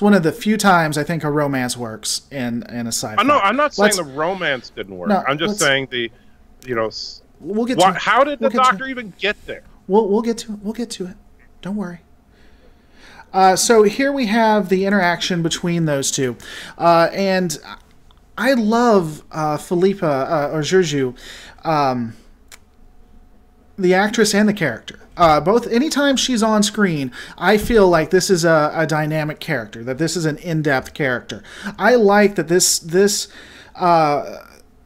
one of the few times I think a romance works in a sci-fi. No, I'm not saying the romance didn't work. No, I'm just saying we'll get to it. How did the Doctor even get there? We'll get to it. We'll get to it. Don't worry. So here we have the interaction between those two, and I love Philippa or Georgiou, the actress and the character. Both, anytime she's on screen, I feel like this is a dynamic character, that this is an in-depth character. I like that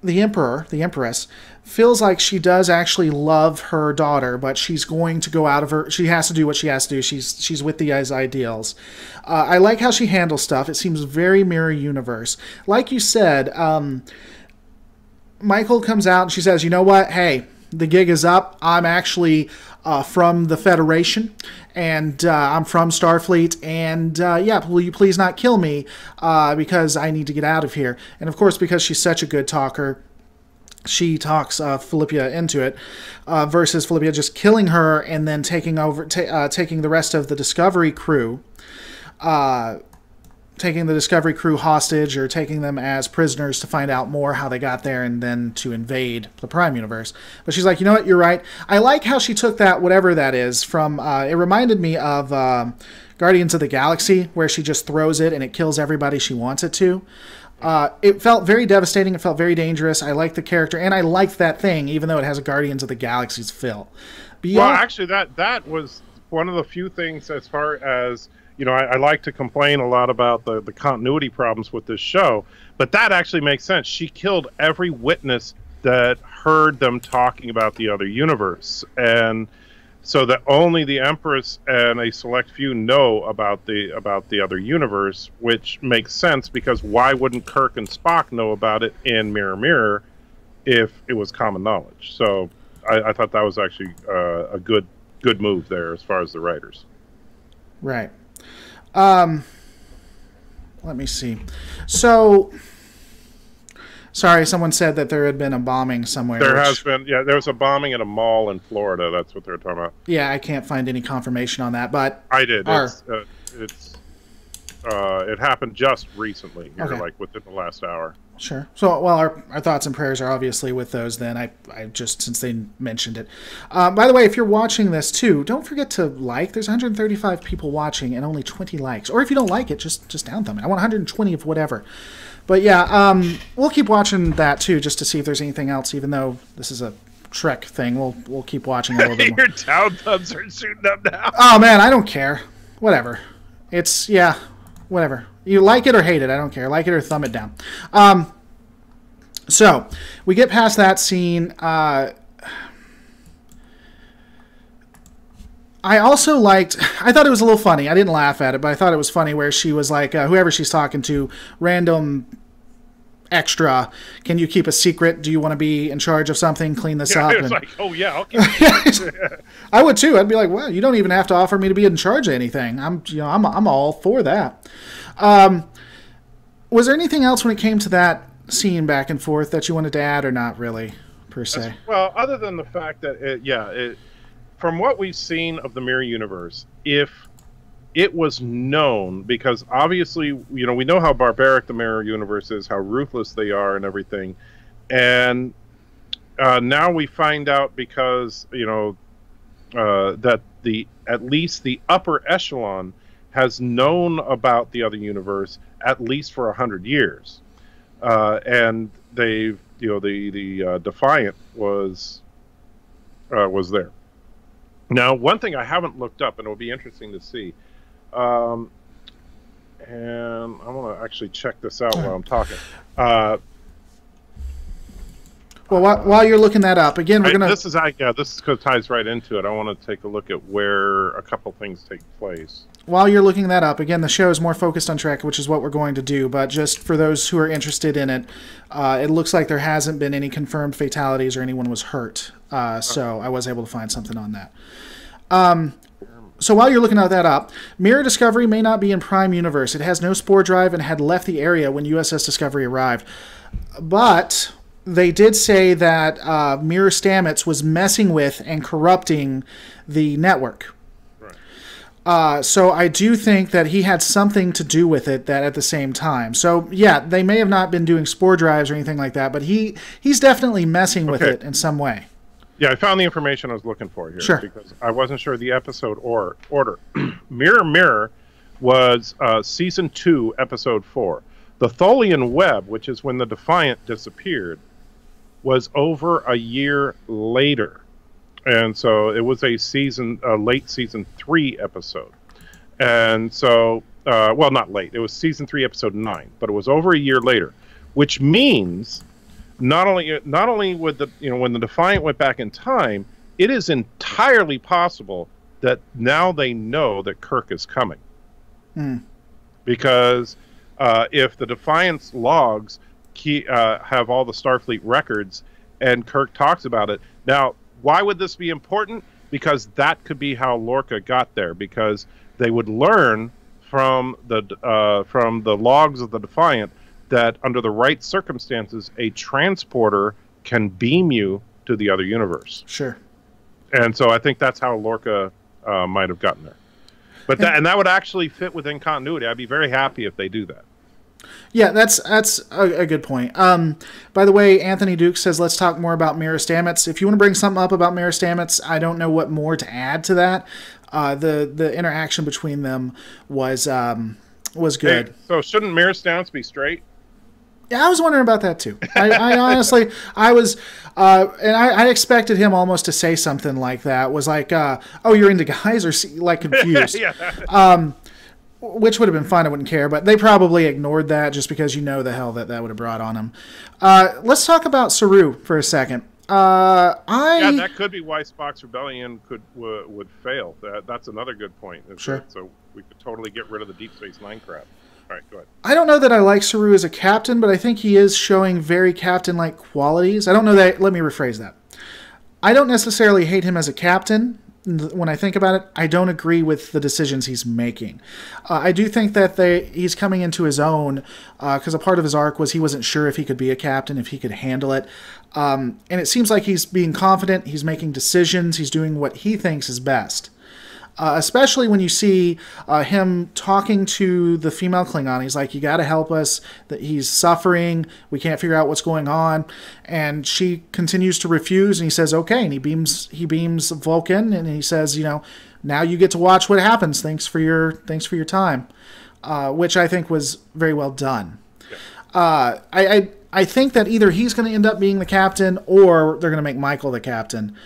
the Empress, feels like she does actually love her daughter, but she's going to go out of her. She has to do what she has to do. She's with these ideals. I like how she handles stuff. It seems very Mirror Universe. Like you said, Michael comes out and she says, "You know what? Hey, the gig is up. I'm actually from the Federation, and I'm from Starfleet, and will you please not kill me because I need to get out of here." And of course, because she's such a good talker, she talks Philippa into it, versus Philippa just killing her and then taking the rest of the Discovery crew, taking the Discovery crew hostage or taking them as prisoners to find out more how they got there and then to invade the Prime Universe. But she's like, you know what, you're right. I like how she took that, whatever that is, from, it reminded me of Guardians of the Galaxy, where she just throws it and it kills everybody she wants it to. It felt very devastating. It felt very dangerous. I liked the character, and I liked that thing, even though it has a Guardians of the Galaxy's feel. Well, actually, that was one of the few things as far as... I like to complain a lot about the continuity problems with this show, but that actually makes sense. She killed every witness that heard them talking about the other universe, and so that only the Empress and a select few know about the other universe, which makes sense because why wouldn't Kirk and Spock know about it in Mirror Mirror if it was common knowledge? So I thought that was actually a good move there as far as the writers. Right. Let me see. So, sorry, someone said that there had been a bombing somewhere. There has been, yeah. There was a bombing at a mall in Florida. That's what they're talking about. Yeah, I can't find any confirmation on that, but I did. It happened just recently, like within the last hour. Sure. So, well, our thoughts and prayers are obviously with those then. I just, since they mentioned it. By the way, if you're watching this too, don't forget to like. There's 135 people watching and only 20 likes. Or if you don't like it, just down thumb it. I want 120 of whatever. But yeah, we'll keep watching that too, just to see if there's anything else, even though this is a Trek thing. We'll keep watching a little bit more. Your down thumbs are shooting up now. Oh man, I don't care. Whatever. It's, yeah, whatever. You like it or hate it, I don't care. Like it or thumb it down. So, we get past that scene. I also liked... I thought it was a little funny. I didn't laugh at it, but I thought it was funny where she was like, whoever she's talking to, random extra, can you keep a secret? Do you want to be in charge of something? Clean this up. It's like, oh yeah, okay. I would too. I'd be like, well, you don't even have to offer me to be in charge of anything. I'm all for that. Was there anything else when it came to that scene back and forth that you wanted to add, or not really, per se? Well, other than the fact that, from what we've seen of the Mirror Universe, if it was known, because obviously, we know how barbaric the Mirror Universe is, how ruthless they are and everything, and now we find out because, that at least the upper echelon has known about the other universe at least for 100 years. And they've, the Defiant was there. Now, one thing I haven't looked up, and it'll be interesting to see, and I want to actually check this out while I'm talking. Well, while you're looking that up, again, we're gonna. This ties right into it. I want to take a look at where a couple things take place. While you're looking that up, again, the show is more focused on Trek, which is what we're going to do. But just for those who are interested in it, it looks like there hasn't been any confirmed fatalities or anyone was hurt. So I was able to find something on that. So while you're looking at that up, Mirror Discovery may not be in Prime Universe. It has no spore drive and had left the area when USS Discovery arrived. But they did say that Mirror Stamets was messing with and corrupting the network. Right. So I do think that he had something to do with it that at the same time. So yeah, they may have not been doing spore drives or anything like that, but he's definitely messing with it in some way. Yeah, I found the information I was looking for here. Sure. Because I wasn't sure the episode order. Mirror Mirror was Season 2, Episode 4. The Tholian Web, which is when the Defiant disappeared, was over a year later. And so it was a late Season 3 episode. And so, well, not late. It was Season 3, Episode 9. But it was over a year later, which means... Not only would when the Defiant went back in time, it is entirely possible that now they know that Kirk is coming. Because if the Defiant's logs have all the Starfleet records and Kirk talks about it, now why would this be important? Because that could be how Lorca got there. Because they would learn from the logs of the Defiant that under the right circumstances, a transporter can beam you to the other universe. Sure. And so I think that's how Lorca might have gotten there. But that would actually fit within continuity. I'd be very happy if they do that. Yeah, that's a good point. By the way, Anthony Duke says, let's talk more about Mirror Stamets. If you want to bring something up about Mirror Stamets, I don't know what more to add to that. The interaction between them was good. Hey, so shouldn't Mirror Stamets be straight? Yeah, I was wondering about that too. I honestly, I was, and I expected him almost to say something like that. Was like, "Oh, you're into guys," or like confused. Yeah. Which would have been fine. I wouldn't care, but they probably ignored that just because you know the hell that would have brought on him. Let's talk about Saru for a second. Yeah, that could be why Spock's rebellion would fail. That's another good point. Sure. So we could totally get rid of the Deep Space Nine crap. All right, go ahead. I don't know that I like Saru as a captain, but I think he is showing very captain-like qualities. I don't know that... Let me rephrase that. I don't necessarily hate him as a captain. When I think about it, I don't agree with the decisions he's making. I do think that he's coming into his own, because a part of his arc was he wasn't sure if he could be a captain, if he could handle it. And it seems like he's being confident, he's making decisions, he's doing what he thinks is best. Especially when you see him talking to the female Klingon. He's like, you got to help us. That he's suffering. We can't figure out what's going on. And she continues to refuse. And he says, okay. And he beams Vulcan. And he says, now you get to watch what happens. Thanks for your time. Which I think was very well done. Yeah. I think that either he's going to end up being the captain or they're going to make Michael the captain.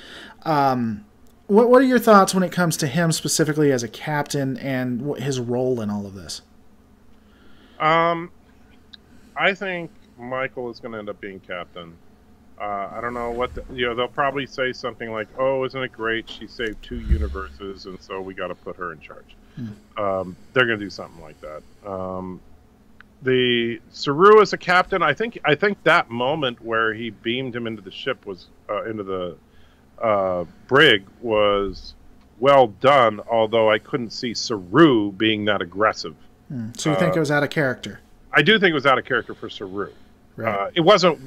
What are your thoughts when it comes to him specifically as a captain and his role in all of this? I think Michael is going to end up being captain. I don't know what they'll probably say something like, "Oh, isn't it great? She saved 2 universes, and so we got to put her in charge." They're going to do something like that. The Saru as a captain, I think that moment where he beamed him into the ship was into the brig was well done, although I couldn't see Saru being that aggressive. So you think it was out of character? I do think it was out of character for Saru. Right. It wasn't.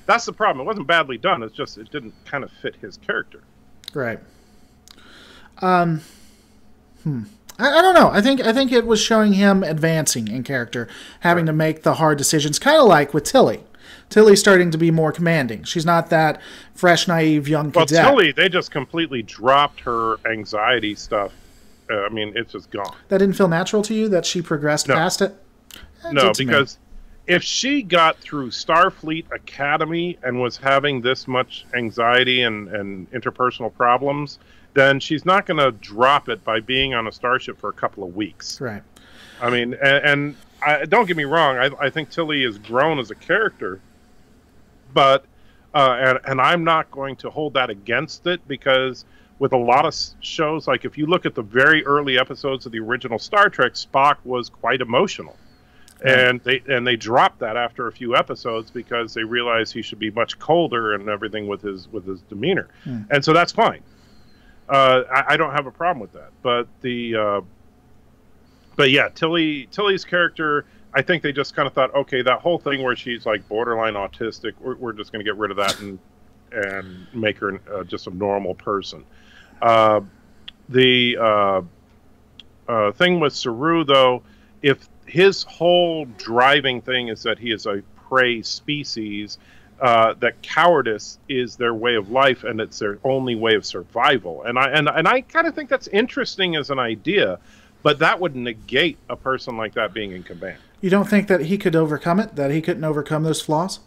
That's the problem. It wasn't badly done. It's just it didn't kind of fit his character. Right. I don't know. I think it was showing him advancing in character, having to make the hard decisions, kind of like with Tilly. Tilly's starting to be more commanding. She's not that fresh, naive young cadet. Well, Tilly, they just completely dropped her anxiety stuff. I mean, it's just gone. That didn't feel natural to you, that she progressed past it? No, because if she got through Starfleet Academy and was having this much anxiety and interpersonal problems, then she's not going to drop it by being on a starship for a couple of weeks. Right. I mean, and don't get me wrong, I think Tilly has grown as a character, but and I'm not going to hold that against it, because with a lot of shows, like if you look at the very early episodes of the original Star Trek, Spock was quite emotional. And they dropped that after a few episodes because they realized he should be much colder and everything with his demeanor. And so that's fine. I don't have a problem with that. But yeah, Tilly's character, I think they just kind of thought, okay, that whole thing where she's like borderline autistic, we're just going to get rid of that and make her just a normal person. The thing with Saru, though, if his whole driving thing is that he is a prey species, that cowardice is their way of life and it's their only way of survival. And I kind of think that's interesting as an idea, but that would negate a person like that being in command. You don't think that he could overcome it? That he couldn't overcome those flaws?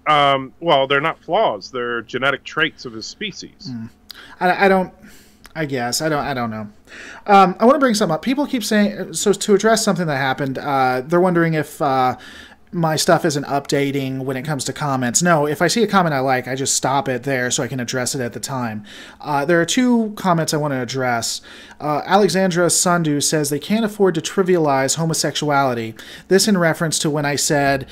Well, they're not flaws; they're genetic traits of his species. I don't. I guess I don't know. I want to bring something up. People keep saying, so to address something that happened. They're wondering if my stuff isn't updating when it comes to comments. No, if I see a comment I like, I just stop it there so I can address it at the time. There are two comments I want to address. Alexandra Sandu says they can't afford to trivialize homosexuality. This in reference to when I said,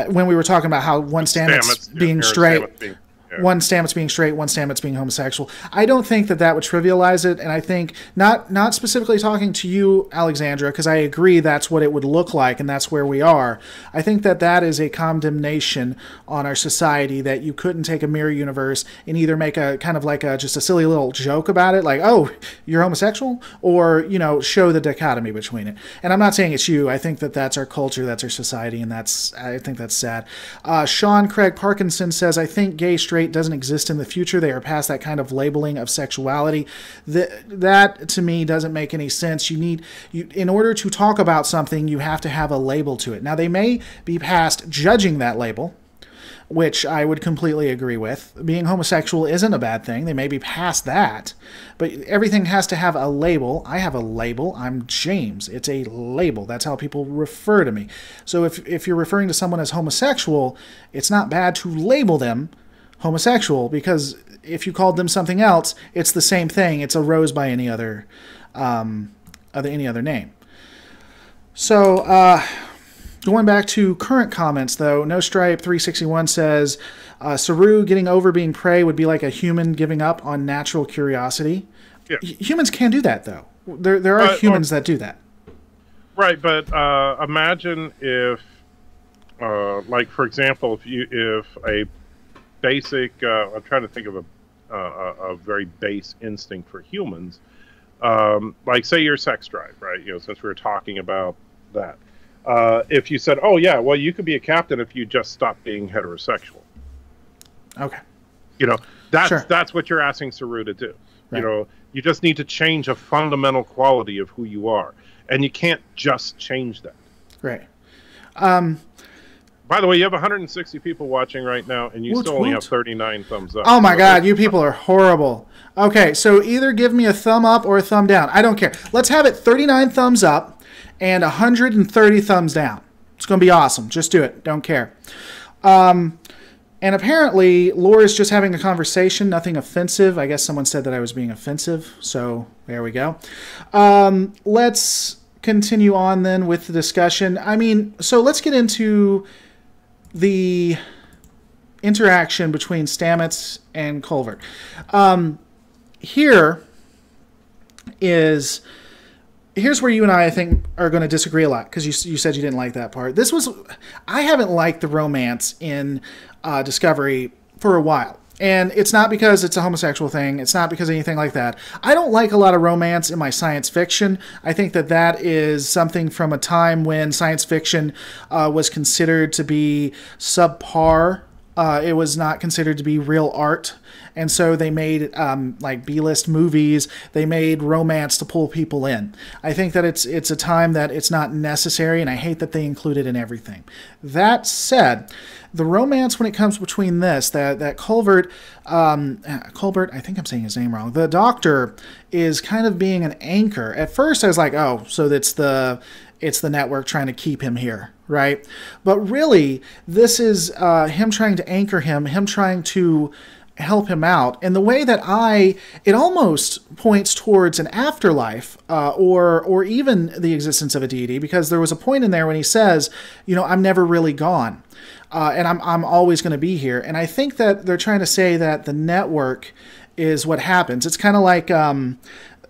when we were talking about how one Stamets being straight... One Stamets being straight, one Stamets being homosexual. I don't think that would trivialize it, and I think, not specifically talking to you, Alexandra, because I agree that's what it would look like, and that's where we are. I think that is a condemnation on our society, that you couldn't take a mirror universe and either make a kind of like just a silly little joke about it, like, oh, you're homosexual, or, show the dichotomy between it. And I'm not saying it's you. I think that's our culture, that's our society, and I think that's sad. Sean Craig Parkinson says, I think gay, straight doesn't exist in the future. They are past that kind of labeling of sexuality. That to me doesn't make any sense. In order to talk about something, you have to have a label to it. Now, they may be past judging that label, which I would completely agree with. Being homosexual isn't a bad thing. They may be past that, but everything has to have a label. I have a label. I'm James. It's a label. That's how people refer to me. So if you're referring to someone as homosexual, it's not bad to label them homosexual, because if you called them something else, it's the same thing. It's a rose by any other name. So going back to current comments, though, No Stripe 361 says Saru getting over being prey would be like a human giving up on natural curiosity. Yeah. Humans can do that, though. There are humans that do that. Right, but imagine if, like for example, if a basic, I'm trying to think of a very base instinct for humans, like say your sex drive, right? Since we were talking about that, if you said, oh yeah, well, you could be a captain if you just stop being heterosexual. Okay. That's what you're asking Saru to do. Right. You just need to change a fundamental quality of who you are, and you can't just change that. Right. By the way, you have 160 people watching right now, and you still only have 39 thumbs up. Oh my God, you people are horrible. Okay, so either give me a thumb up or a thumb down. I don't care. Let's have it 39 thumbs up and 130 thumbs down. It's going to be awesome. Just do it. Don't care. And apparently, Laura's just having a conversation, nothing offensive. I guess someone said that I was being offensive, so there we go. Let's continue on then with the discussion. So let's get into the interaction between Stamets and Culvert. Here's where you and I think, are going to disagree a lot, because you said you didn't like that part. I haven't liked the romance in Discovery for a while. And it's not because it's a homosexual thing. It's not because of anything like that. I don't like a lot of romance in my science fiction. I think that is something from a time when science fiction was considered to be subpar. It was not considered to be real art. And so they made like B-list movies. They made romance to pull people in. I think that it's a time that it's not necessary, and I hate that they include it in everything. That said, the romance when it comes between that Culvert, I think I'm saying his name wrong. The Doctor is kind of being an anchor. At first, I was like, oh, so it's the network trying to keep him here, right? But really, this is him trying to anchor him trying to help him out. And the way that it almost points towards an afterlife, or even the existence of a deity, because there was a point in there when he says, I'm never really gone. And I'm always going to be here. And I think that they're trying to say that the network is what happens. It's kind of like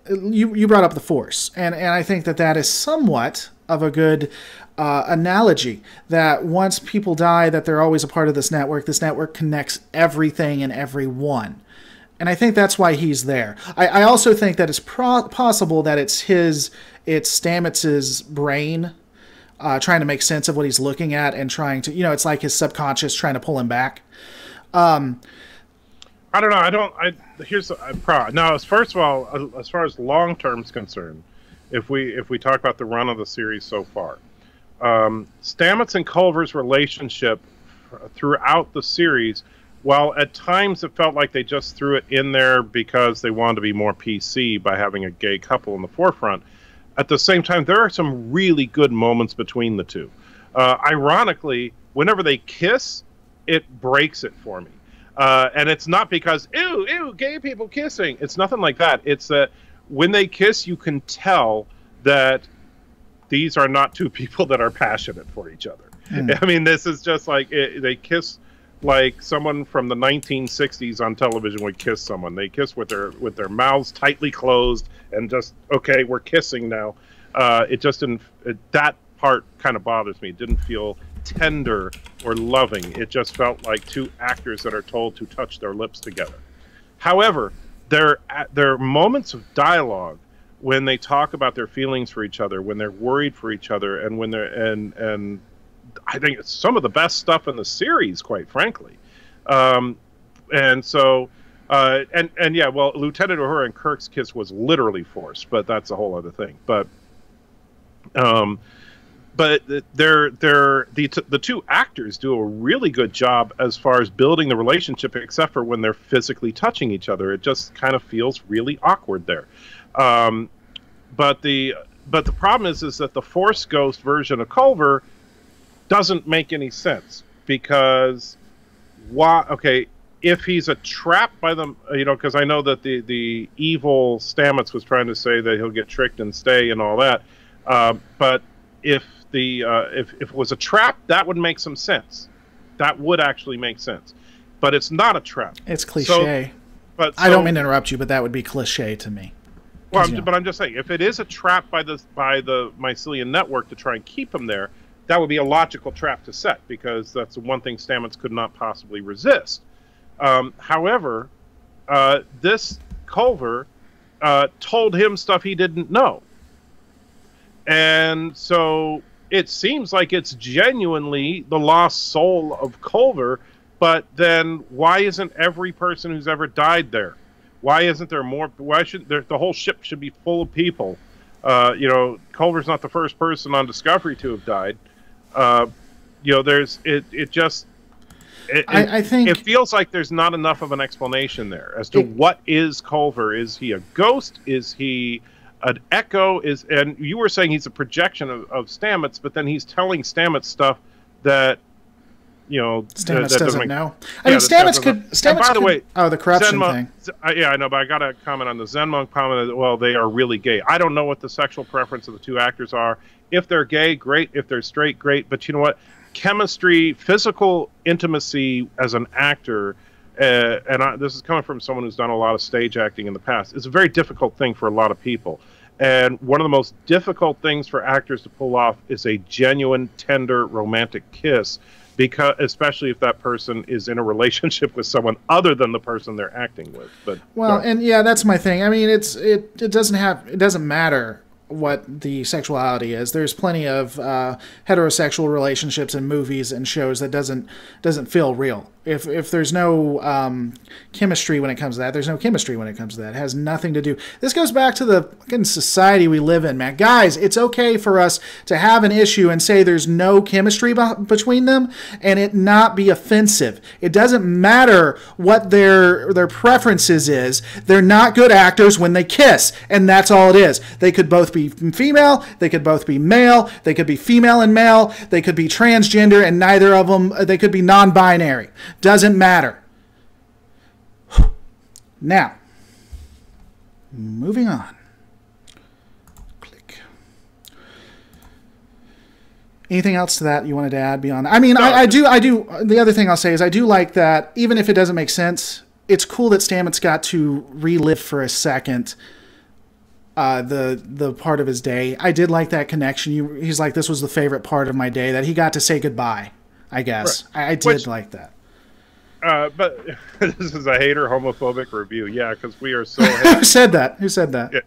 you brought up the Force, and I think that is somewhat of a good analogy, that once people die, that they're always a part of this network. This network connects everything and everyone. And I think that's why he's there. I also think that it's possible that it's Stamets's brain trying to make sense of what he's looking at and trying to, it's like his subconscious trying to pull him back. I don't know. Here's now. First of all, as far as long term is concerned, if we talk about the run of the series so far, Stamets and Culver's relationship throughout the series, while at times it felt like they just threw it in there because they wanted to be more PC by having a gay couple in the forefront, at the same time, there are some really good moments between the two. Ironically, whenever they kiss, it breaks it for me. And it's not because, ew, gay people kissing. It's nothing like that. It's that when they kiss, you can tell that these are not two people that are passionate for each other. I mean, this is just like, they kiss like someone from the 1960s on television would kiss someone. They kiss with their mouths tightly closed and just, okay, we're kissing now. It just didn't, that part kind of bothers me. It didn't feel tender or loving. It just felt like two actors that are told to touch their lips together. However, there are moments of dialogue when they talk about their feelings for each other, when they're worried for each other, and when they're and I think it's some of the best stuff in the series, quite frankly. And so, and yeah, well, Lieutenant Uhura and Kirk's kiss was literally forced, but that's a whole other thing. But the two actors do a really good job as far as building the relationship, except for when they're physically touching each other. It just kind of feels really awkward there. But the problem is that the Force Ghost version of Culver doesn't make any sense, because why? Okay, if he's a trap by them, because I know that the evil Stamets was trying to say that he'll get tricked and stay and all that. But if it was a trap, that would make some sense. That would actually make sense. But it's not a trap. It's cliche. I don't mean to interrupt you, but that would be cliche to me. Well, but I'm just saying, if it is a trap by the Mycelian network to try and keep him there, that would be a logical trap to set, because that's the one thing Stamets could not possibly resist. However, this Culver told him stuff he didn't know. And so it seems like it's genuinely the lost soul of Culver, but then why isn't every person who's ever died there? Why isn't there more? Why should the whole ship should be full of people? Culver's not the first person on Discovery to have died. I think it feels like there's not enough of an explanation there as to what is Culver. Is he a ghost? Is he an echo? And you were saying he's a projection of Stamets, but then he's telling Stamets stuff that Stamets doesn't know. I mean, Stamets could. By the way, the corruption thing. Yeah, I know, but I got to comment on the Zen monk comment. Well, they are really gay. I don't know what the sexual preference of the two actors are. If they're gay, great. If they're straight, great. But you know what? Chemistry, physical intimacy as an actor, this is coming from someone who's done a lot of stage acting in the past, it's a very difficult thing for a lot of people. And one of the most difficult things for actors to pull off is a genuine, tender, romantic kiss, because especially if that person is in a relationship with someone other than the person they're acting with. But and yeah, that's my thing. I mean, it doesn't matter what the sexuality is. There's plenty of heterosexual relationships in movies and shows that doesn't feel real. If there's no chemistry when it comes to that, there's no chemistry when it comes to that. It has nothing to do. This goes back to the fucking society we live in, man. Guys, it's okay for us to have an issue and say there's no chemistry between them and it not be offensive. It doesn't matter what their preferences is. They're not good actors when they kiss, and that's all it is. They could both be female, they could both be male, they could be female and male, they could be transgender, and neither of them, they could be non-binary. Doesn't matter. Now, moving on. Click. Anything else to that you wanted to add beyond? I mean, no, I do. The other thing I'll say is I do like that, even if it doesn't make sense, it's cool that Stamets got to relive for a second the part of his day. I did like that connection. He's like, this was the favorite part of my day, that he got to say goodbye, I guess. Right. I did like that. But this is a hater homophobic review. Yeah, because we are so... Who said that? Yeah.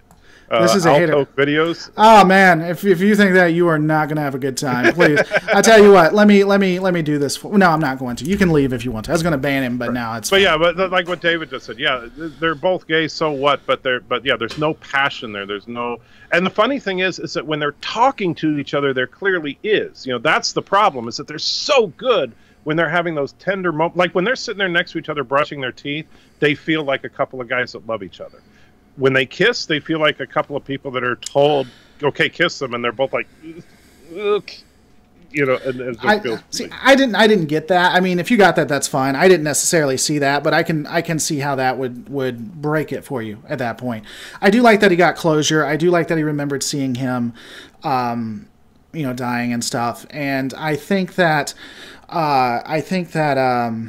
This is a hater. Videos. Oh man, if you think that, you are not going to have a good time. Please, I tell you what. Let me do this. No, I'm not going to. You can leave if you want to. I was going to ban him, but now it's. But fine. Yeah, but like what David just said. Yeah, they're both gay. So what? But yeah, there's no passion there. There's no. And the funny thing is that when they're talking to each other, there clearly is. You know, that's the problem. Is that they're so good when they're having those tender moments. Like when they're sitting there next to each other brushing their teeth, they feel like a couple of guys that love each other. When they kiss, they feel like a couple of people that are told, "Okay, kiss them," and they're both like, ugh, you know. And it just feels. See, I didn't get that. I mean, if you got that, that's fine. I didn't necessarily see that, but I can see how that would break it for you at that point. I do like that he got closure. I do like that he remembered seeing him, dying and stuff. And I think that, I think that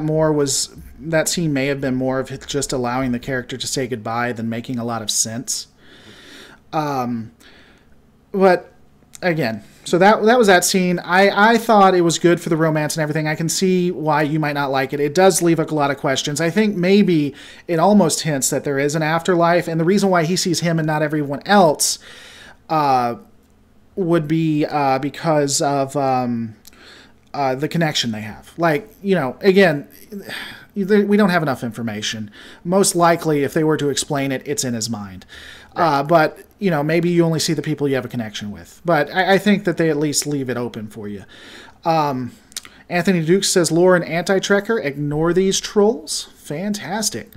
more was. That scene may have been more of just allowing the character to say goodbye than making a lot of sense. But again, so that was that scene. I thought it was good for the romance and everything. I can see why you might not like it. It does leave a lot of questions. I think maybe it almost hints that there is an afterlife, and the reason why he sees him and not everyone else would be because of the connection they have. Like, again, we don't have enough information. Most likely, if they were to explain it, it's in his mind. Right. But, maybe you only see the people you have a connection with. But I think that they at least leave it open for you. Anthony Dukes says, Lauren anti-trekker, ignore these trolls. Fantastic.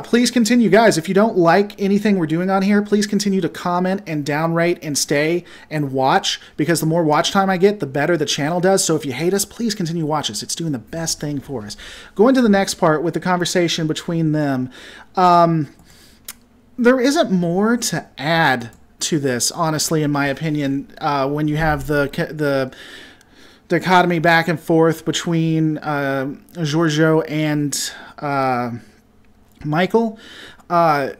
Please continue, guys. If you don't like anything we're doing on here, please continue to comment and downrate and stay and watch, because the more watch time I get, the better the channel does. So if you hate us, please continue to watch us. It's doing the best thing for us. Going to the next part with the conversation between them. There isn't more to add to this, honestly, in my opinion, when you have the dichotomy back and forth between Georgiou and Michael. It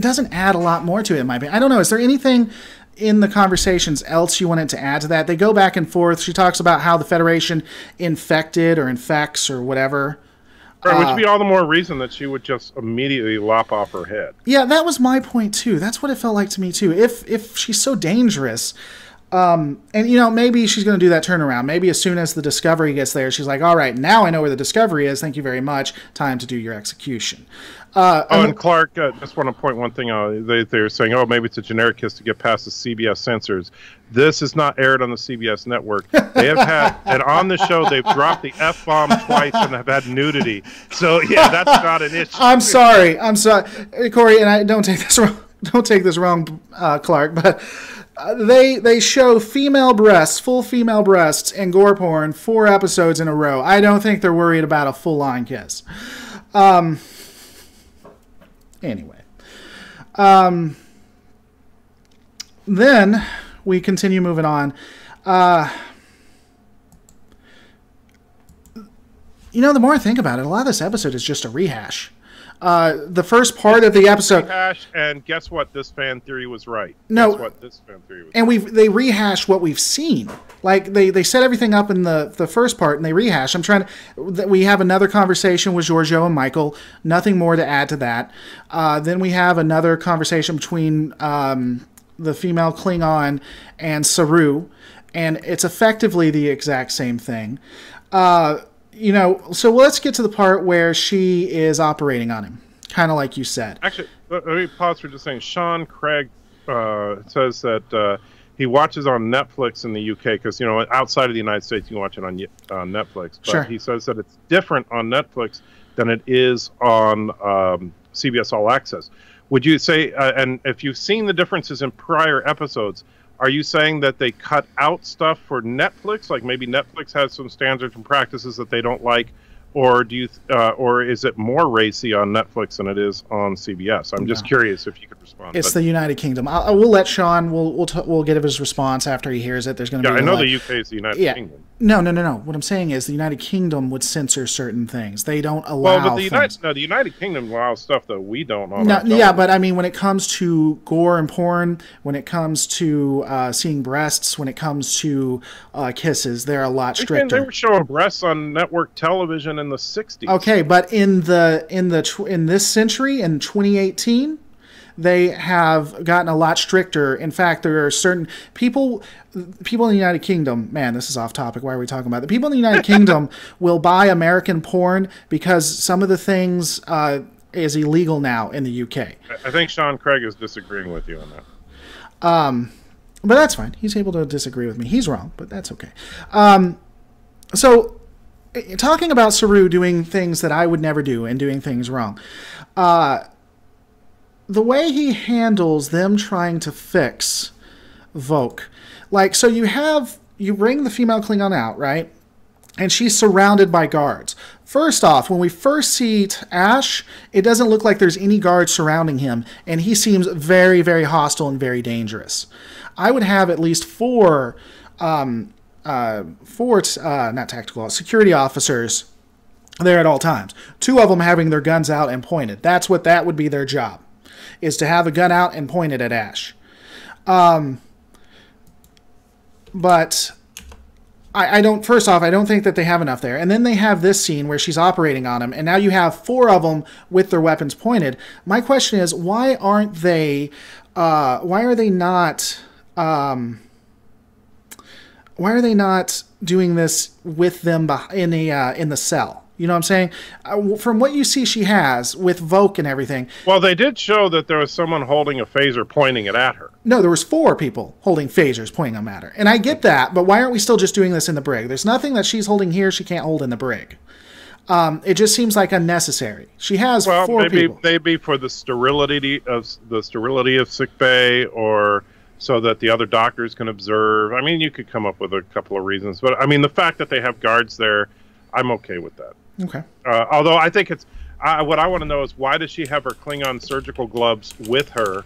doesn't add a lot more to it, in my opinion. I don't know. Is there anything in the conversations else you wanted to add to that? They go back and forth. She talks about how the Federation infected or infects or whatever. Right, which would be all the more reason that she would just immediately lop off her head. Yeah, that was my point too. That's what it felt like to me too. If she's so dangerous, and maybe she's going to do that turnaround. Maybe as soon as the Discovery gets there, she's like, all right, now I know where the Discovery is. Thank you very much. Time to do your execution. And Clark, just want to point one thing out. They're saying, maybe it's a generic kiss to get past the CBS censors. This is not aired on the CBS network. They have had, and on the show, they've dropped the F-bomb twice and have had nudity. So, yeah, that's not an issue. I'm sorry, Corey, and I don't take this wrong, Clark, but they show female breasts, full female breasts, and gore porn 4 episodes in a row. I don't think they're worried about a full-on kiss. Anyway. Then we continue moving on. The more I think about it, a lot of this episode is just a rehash. The first part of the episode, rehash, and guess what? This fan theory was right. No, guess what? This fan theory was and right. they rehash what we've seen. Like they set everything up in the first part, and they rehash. We have another conversation with Georgiou and Michael. Nothing more to add to that. Then we have another conversation between the female Klingon and Saru, and it's effectively the exact same thing. So let's get to the part where she is operating on him, kind of like you said. Actually, let me pause for just saying. Sean Craig says that he watches on Netflix in the UK because, outside of the United States, you can watch it on Netflix. But sure. He says that it's different on Netflix than it is on CBS All Access. Would you say, and if you've seen the differences in prior episodes, are you saying that they cut out stuff for Netflix? Like maybe Netflix has some standards and practices that they don't like, or do you, or is it more racy on Netflix than it is on CBS? I'm just curious if you could respond. It's the United Kingdom. We'll let Sean. We'll get his response after he hears it. There's going to be. I know the UK is the United Kingdom. No, no, no, no. What I'm saying is the United Kingdom would censor certain things. They don't allow. Well, but things. The United Kingdom allows stuff that we don't. No, yeah, but I mean, when it comes to gore and porn, when it comes to seeing breasts, when it comes to kisses, they're a lot stricter. They were showing breasts on network television in the '60s. Okay, but in this century, in 2018. They have gotten a lot stricter. In fact, there are certain people in the United Kingdom, man, this is off topic. Why are we talking about it? The people in the United Kingdom will buy American porn because some of the things is illegal now in the UK. I think Sean Craig is disagreeing with you on that. But that's fine. He's able to disagree with me. He's wrong, but that's okay. So, talking about Saru doing things that I would never do and doing things wrong, the way he handles them trying to fix Voq. Like, so you bring the female Klingon out, right? And she's surrounded by guards. First off, when we first see Ash, it doesn't look like there's any guards surrounding him, and he seems very, very hostile and very dangerous. I would have at least four not tactical, security officers there at all times. 2 of them having their guns out and pointed. That would be their job, is to have a gun out and point it at Ash. But I don't think that they have enough there. And then they have this scene where she's operating on him, and now you have 4 of them with their weapons pointed. My question is, why are they not doing this with them in the cell? You know what I'm saying? From what you see she has with Voq and everything. Well, they did show that there was someone holding a phaser pointing it at her. No, there was 4 people holding phasers pointing them at her. And I get that, but why aren't we still just doing this in the brig? There's nothing that she's holding here she can't hold in the brig. It just seems like unnecessary. She has 4 people. Maybe for the sterility of sickbay, or so that the other doctors can observe. I mean, you could come up with a couple of reasons, but I mean, the fact that they have guards there, I'm okay with that. Okay. Although I think it's what I want to know is, why does she have her Klingon surgical gloves with her?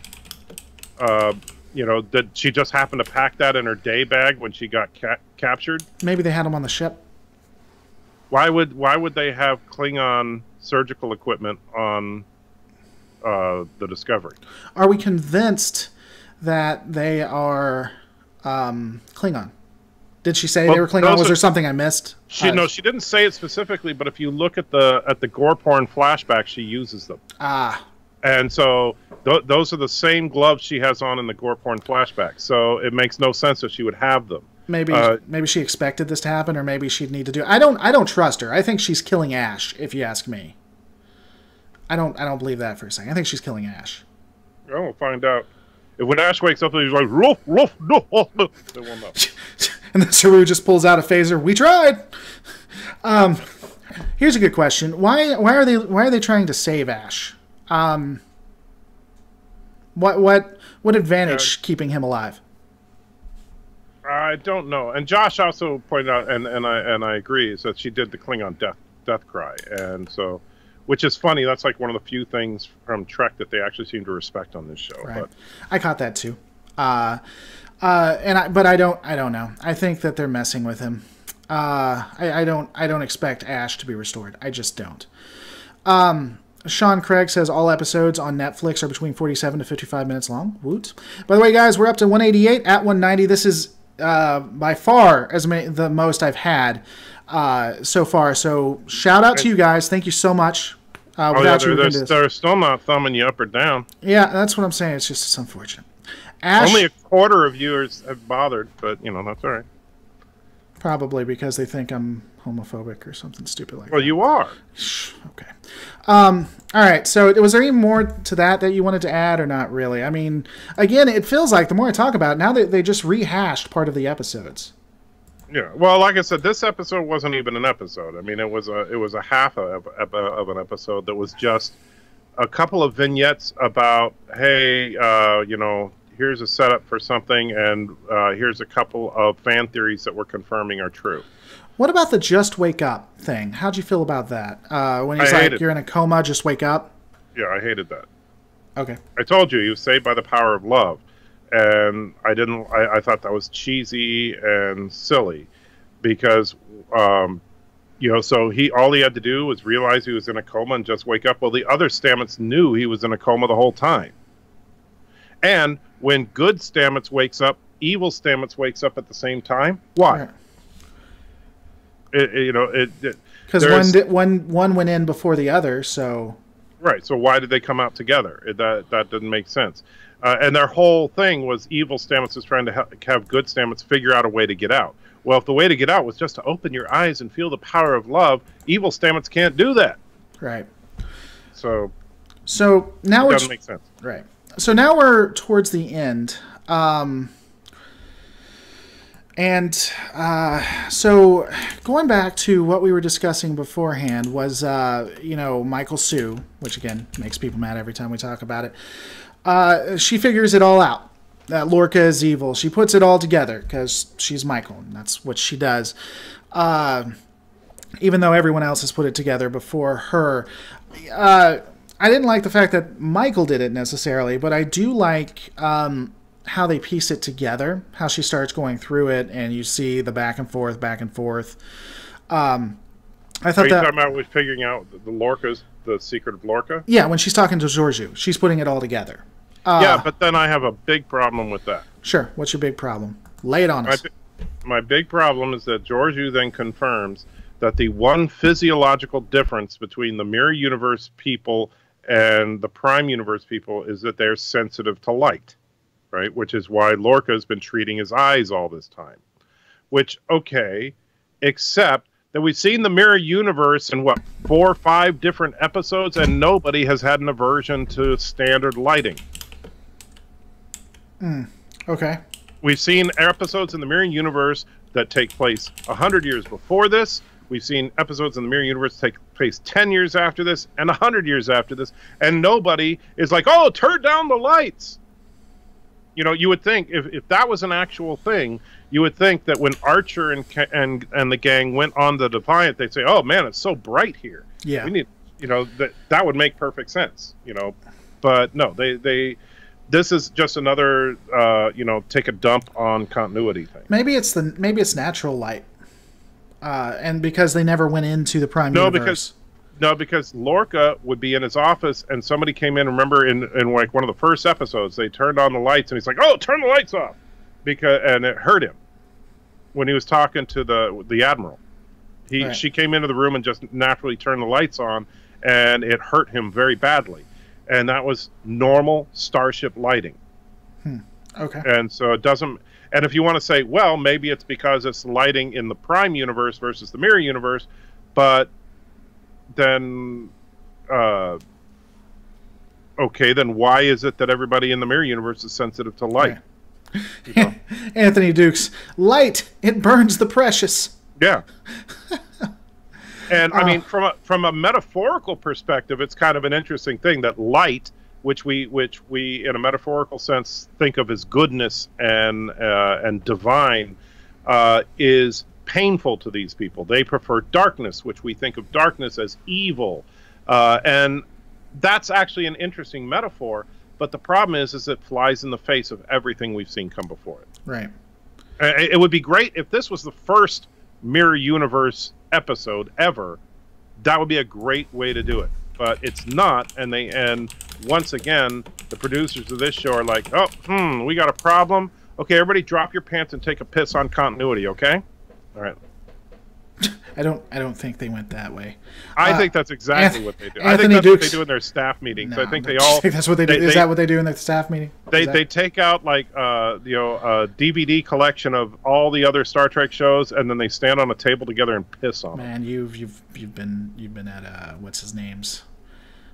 Did she just happen to pack that in her day bag when she got captured? Maybe they had them on the ship. Why would they have Klingon surgical equipment on the Discovery? Are we convinced that they are Klingon? Did she say they were Klingon? Was there something I missed? She didn't say it specifically, but if you look at the gore porn flashback, she uses them. And so those are the same gloves she has on in the gore porn flashback. So it makes no sense that she would have them. Maybe she expected this to happen, or maybe she'd need to do. I don't trust her. I think she's killing Ash, if you ask me. I don't believe that for a second. I think she's killing Ash. Well, we'll find out. When Ash wakes up, he's like, "Roof, roof, no," they won't know. And then Saru just pulls out a phaser. We tried. Here's a good question. Why are they trying to save Ash? What advantage keeping him alive? I don't know. And Josh also pointed out, and I agree, is that she did the Klingon death cry, and so, which is funny. That's like one of the few things from Trek that they actually seem to respect on this show. Right. But I caught that too. But I don't know. I think that they're messing with him. I don't expect Ash to be restored. I just don't. Sean Craig says all episodes on Netflix are between 47 to 55 minutes long. Woot. By the way, guys, we're up to 188 at 190. This is by far the most I've had so far. So shout out to you guys. Thank you so much. They're still not thumbing you up or down. Yeah, that's what I'm saying. It's unfortunate. Ash, only a quarter of viewers have bothered, but that's all right. Probably because they think I'm homophobic or something stupid like that. Well, you are. Okay. All right. So was there any more to that you wanted to add, or not really? I mean, again, it feels like the more I talk about it, now that they just rehashed part of the episodes. Yeah. Well, like I said, this episode wasn't even an episode. I mean, it was a half of an episode that was just a couple of vignettes about, hey, here's a setup for something, and here's a couple of fan theories that we're confirming are true. What about the just wake up thing? How'd you feel about that? When he's like, you're in a coma, just wake up? Yeah, I hated that. Okay. I told you, he was saved by the power of love. And I thought that was cheesy and silly. because so all he had to do was realize he was in a coma and just wake up. Well, the other Stamets knew he was in a coma the whole time. And when good Stamets wakes up, evil Stamets wakes up at the same time. Why? Right. Because one went in before the other, so right. So why did they come out together? That didn't make sense. And their whole thing was evil Stamets was trying to have good Stamets figure out a way to get out. Well, if the way to get out was just to open your eyes and feel the power of love, evil Stamets can't do that. Right. So now it doesn't make sense. Right. So now we're towards the end. So going back to what we were discussing beforehand was, Michael Sue, which again makes people mad every time we talk about it. She figures it all out. That Lorca is evil. She puts it all together because she's Michael, and that's what she does. Even though everyone else has put it together before her. I didn't like the fact that Michael did it necessarily, but I do like how they piece it together, how she starts going through it, and you see the back and forth. I thought Are you talking about figuring out the secret of Lorca? Yeah, when she's talking to Georgiou, she's putting it all together. Yeah, but then I have a big problem with that. Sure. What's your big problem? Lay it on us. My big problem is that Georgiou then confirms that the one physiological difference between the Mirror Universe people and the Prime Universe people is that they're sensitive to light, right? Which is why Lorca's been treating his eyes all this time. Which, okay, except that we've seen the Mirror Universe in, 4 or 5 different episodes, and nobody has had an aversion to standard lighting. Okay. We've seen episodes in the Mirror Universe that take place 100 years before this. We've seen episodes in the Mirror Universe take place 10 years after this and 100 years after this, and nobody is like, oh, turn down the lights. You would think if that was an actual thing, you would think that when Archer and the gang went on the Defiant, they'd say, oh man, it's so bright here. Yeah. We need, that would make perfect sense, but no, this is just another, take a dump on continuity thing. Maybe it's natural light, and because they never went into the Prime Universe. Because Lorca would be in his office, and somebody came in. Remember, in like one of the first episodes, they turned on the lights, and he's like, "Oh, turn the lights off," and it hurt him when he was talking to the Admiral. She came into the room and just naturally turned the lights on, and it hurt him very badly. And that was normal starship lighting. Okay. And so it doesn't. And if you want to say, well, maybe it's because it's lighting in the Prime Universe versus the Mirror Universe, but then, okay, then why is it that everybody in the Mirror Universe is sensitive to light? Yeah. Anthony Dukes, light, it burns the precious. Yeah. And I mean, from a metaphorical perspective, it's kind of an interesting thing that light, which we in a metaphorical sense think of as goodness and divine, is painful to these people. They prefer darkness, which we think of darkness as evil, and that's actually an interesting metaphor. But the problem is it flies in the face of everything we've seen come before it. Right. It would be great if this was the first Mirror Universe episode ever. That would be a great way to do it, but it's not. And once again, the producers of this show are like, oh, we got a problem. Okay, everybody drop your pants and take a piss on continuity, okay? All right. I don't think they went that way. I think that's exactly what they do. Anthony I think that's Dukes, what they do in their staff meetings. No, I think that's what they do. Is that what they do in their staff meeting? They take out like a DVD collection of all the other Star Trek shows, and then they stand on a table together and piss on them. Man, you've been at what's his name's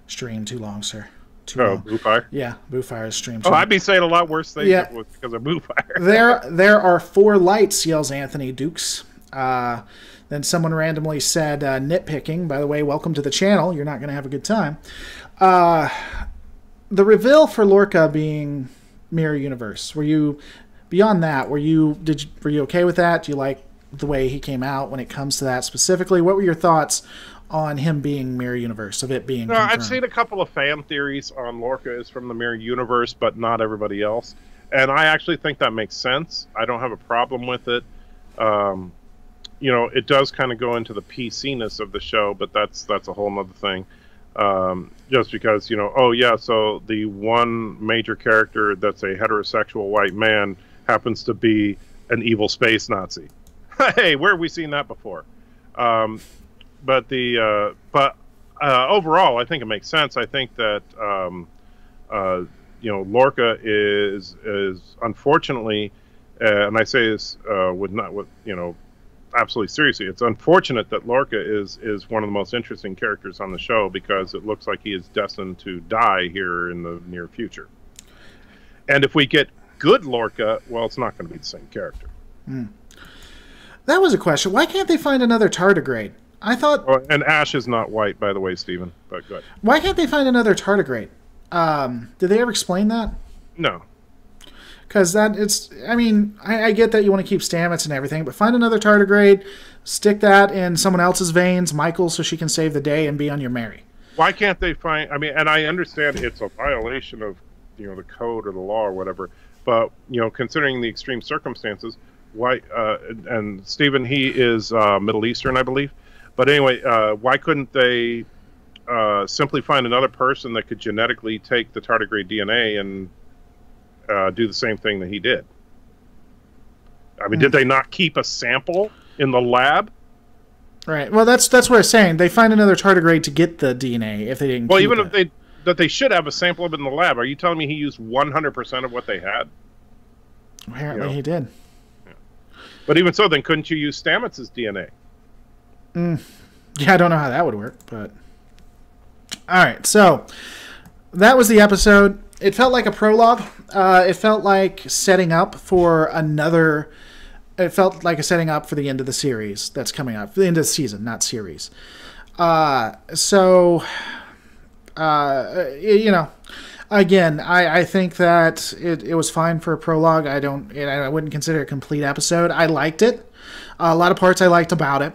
stream too long, sir. Too long. Boofire? Yeah, Boofire's stream too long. long. I'd be saying a lot worse things because of Boofire. There are 4 lights, yells Anthony Dukes. Then someone randomly said, nitpicking, by the way, welcome to the channel. You're not going to have a good time. The reveal for Lorca being Mirror Universe, were you, beyond that, were you okay with that? Do you like the way he came out when it comes to that specifically? What were your thoughts on him being Mirror Universe, of it being confirmed? I've seen a couple of fan theories on Lorca is from the Mirror Universe, but not everybody else. And I actually think that makes sense. I don't have a problem with it. it does kind of go into the PC-ness of the show, but that's a whole nother thing. Just because, oh yeah, so the one major character that's a heterosexual white man happens to be an evil space Nazi. Hey, where have we seen that before? But overall, I think it makes sense. I think that Lorca is unfortunately, and I say this absolutely seriously. It's unfortunate that Lorca is one of the most interesting characters on the show, because it looks like he is destined to die here in the near future. And if we get good Lorca, well, it's not going to be the same character. That was a question. Why can't they find another tardigrade? I thought... Oh, and Ash is not white, by the way, Stephen, but good. Why can't they find another tardigrade? Did they ever explain that? No. Because I get that you want to keep Stamets and everything, but find another tardigrade, stick that in someone else's veins, Michael, so she can save the day and be on your merry. Why can't they find... and I understand it's a violation of, the code or the law or whatever, but, considering the extreme circumstances, why... and Stephen, he is Middle Eastern, I believe. But anyway, why couldn't they simply find another person that could genetically take the tardigrade DNA and do the same thing that he did? Did they not keep a sample in the lab? Right. Well, that's what I'm saying. They find another tardigrade to get the DNA if they didn't. Well, even if they should have a sample of it in the lab. Are you telling me he used 100% of what they had? Apparently, he did. Yeah. But even so, then couldn't you use Stamets' DNA? Yeah, I don't know how that would work, but all right. So that was the episode. It felt like a prologue. It felt like setting up for another. It felt like a setting up for the end of the series that's coming up. The end of the season, not series. Again, I think that it was fine for a prologue. I wouldn't consider it a complete episode. I liked it. A lot of parts I liked about it.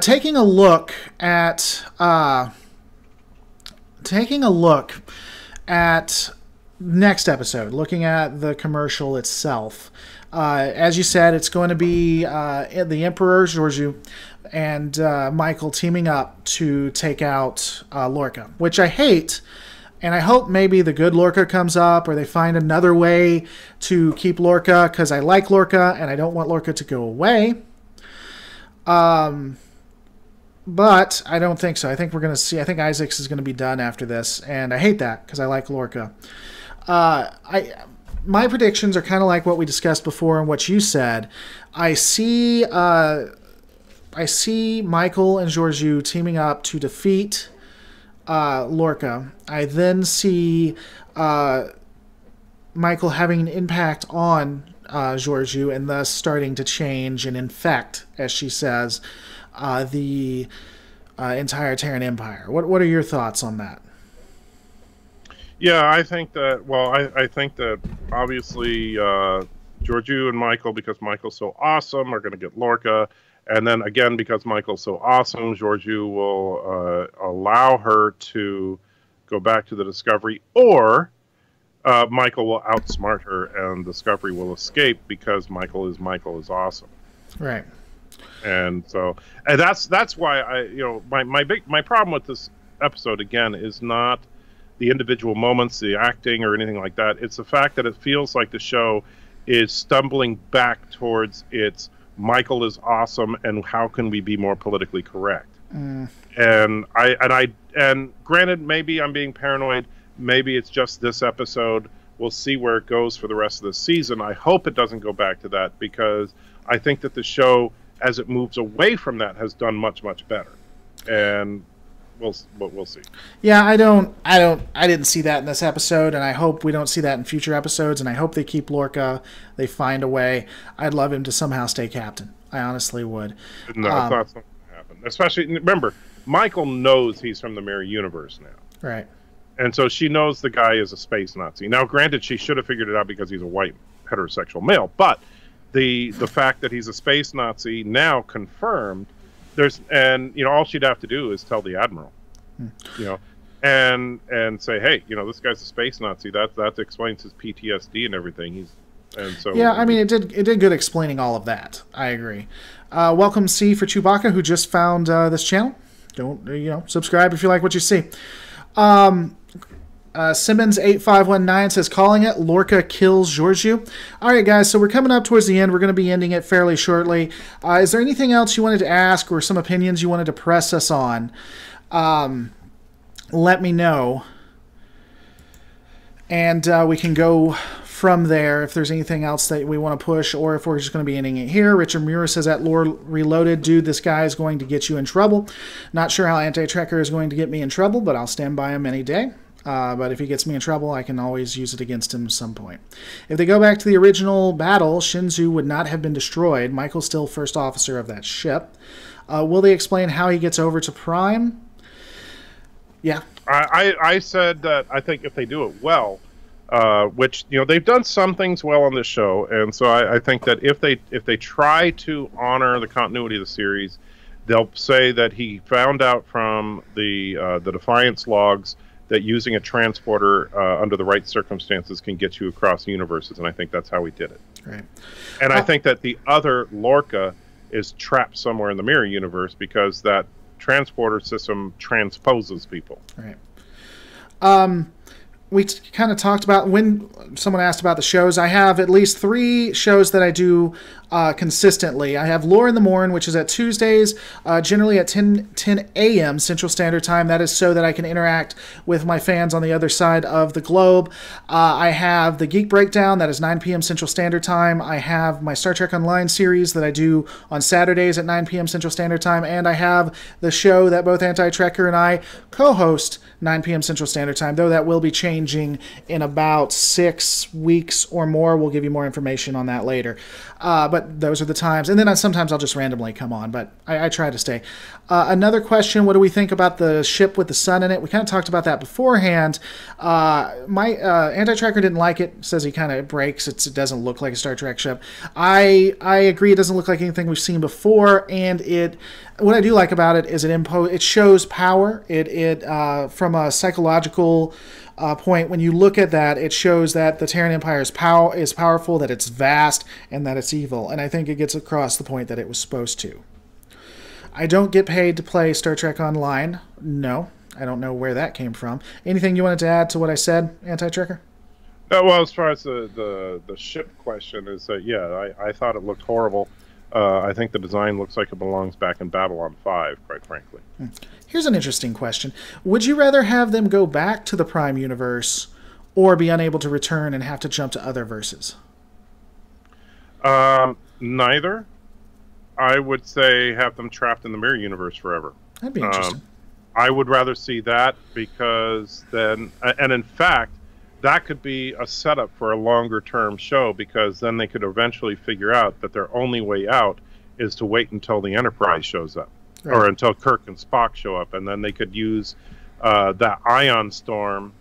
Taking a look at next episode, looking at the commercial itself. As you said, it's going to be the Emperor Georgiou and Michael teaming up to take out Lorca, which I hate. And I hope maybe the good Lorca comes up, or they find another way to keep Lorca, because I like Lorca and I don't want Lorca to go away. But I don't think so. I think we're going to see. I think Isaacs is going to be done after this, and I hate that because I like Lorca. My predictions are kind of like what we discussed before and what you said. I see Michael and Georgiou teaming up to defeat Lorca. I then see Michael having an impact on Georgiou, and thus starting to change and infect, as she says, the entire Terran Empire. What are your thoughts on that? Yeah, I think that. Well, I think that obviously Georgiou and Michael, because Michael's so awesome, are going to get Lorca, and then again because Michael's so awesome, Georgiou will allow her to go back to the Discovery, or Michael will outsmart her, and Discovery will escape because Michael is awesome. Right. And so, and that's why my problem with this episode again is not the individual moments, the acting, or anything like that. It's the fact that it feels like the show is stumbling back towards its Michael is awesome, and how can we be more politically correct? And granted, maybe I'm being paranoid. Maybe it's just this episode. We'll see where it goes for the rest of the season. I hope it doesn't go back to that, because I think that the show, as it moves away from that, has done much, much better. And we'll see. Yeah, I didn't see that in this episode, and I hope we don't see that in future episodes, and I hope they keep Lorca. They find a way. I'd love him to somehow stay captain. I honestly would. No, I thought something would happen. Especially, remember, Michael knows he's from the Mirror Universe now. Right. And so she knows the guy is a space Nazi. Now, granted, she should have figured it out because he's a white heterosexual male, but the fact that he's a space Nazi now confirmed, all she'd have to do is tell the Admiral, and say, hey, this guy's a space Nazi. That explains his PTSD and everything. And so yeah, I mean, it did good explaining all of that. I agree. Welcome C for Chewbacca, who just found this channel. Don't subscribe if you like what you see. Simmons8519 says, calling it, Lorca kills Georgiou. All right, guys, so we're coming up towards the end. We're going to be ending it fairly shortly. Is there anything else you wanted to ask or some opinions you wanted to press us on? Let me know. And we can go from there if there's anything else that we want to push, or if we're just going to be ending it here. Richard Muir says, at Lore Reloaded, dude, this guy is going to get you in trouble. Not sure how Anti-Trekker is going to get me in trouble, but I'll stand by him any day. But if he gets me in trouble, I can always use it against him at some point. If they go back to the original battle, Shinzu would not have been destroyed. Michael's still first officer of that ship. Will they explain how he gets over to Prime? Yeah. I said that I think if they do it well, which they've done some things well on this show, and so I think that if they try to honor the continuity of the series, they'll say that he found out from the Defiance logs that using a transporter under the right circumstances can get you across universes, and I think that's how he did it. Right. And I think that the other Lorca is trapped somewhere in the mirror universe because that transporter system transposes people. Right. We kind of talked about, when someone asked about the shows, I have at least 3 shows that I do consistently. I have Lore in the Morn, which is at Tuesdays, generally at 10 a.m. Central Standard Time. That is so that I can interact with my fans on the other side of the globe. I have the Geek Breakdown, that is 9 p.m. Central Standard Time. I have my Star Trek Online series that I do on Saturdays at 9 p.m. Central Standard Time. And I have the show that both Anti-Trekker and I co-host 9 p.m. Central Standard Time, though that will be changing in about 6 weeks or more. We'll give you more information on that later. But those are the times. And then sometimes I'll just randomly come on, but I try to stay. Another question, what do we think about the ship with the sun in it? We kind of talked about that beforehand. My Anti-Trekker didn't like it. Says he kind of breaks. It doesn't look like a Star Trek ship. I agree. It doesn't look like anything we've seen before. And what I do like about it is it shows power. From a psychological point, when you look at that, it shows that the Terran Empire is powerful, that it's vast, and that it's evil. And I think it gets across the point that it was supposed to. I don't get paid to play Star Trek Online. No, I don't know where that came from. Anything you wanted to add to what I said, Anti-Trekker? Well, as far as the ship question is that, yeah, I thought it looked horrible. I think the design looks like it belongs back in Babylon 5, quite frankly. Here's an interesting question. Would you rather have them go back to the Prime universe or be unable to return and have to jump to other verses? Neither. I would say have them trapped in the mirror universe forever. That'd be interesting. I would rather see that, because then, and in fact, that could be a setup for a longer term show, because then they could eventually figure out that their only way out is to wait until the Enterprise shows up, right, or until Kirk and Spock show up, and then they could use that ion storm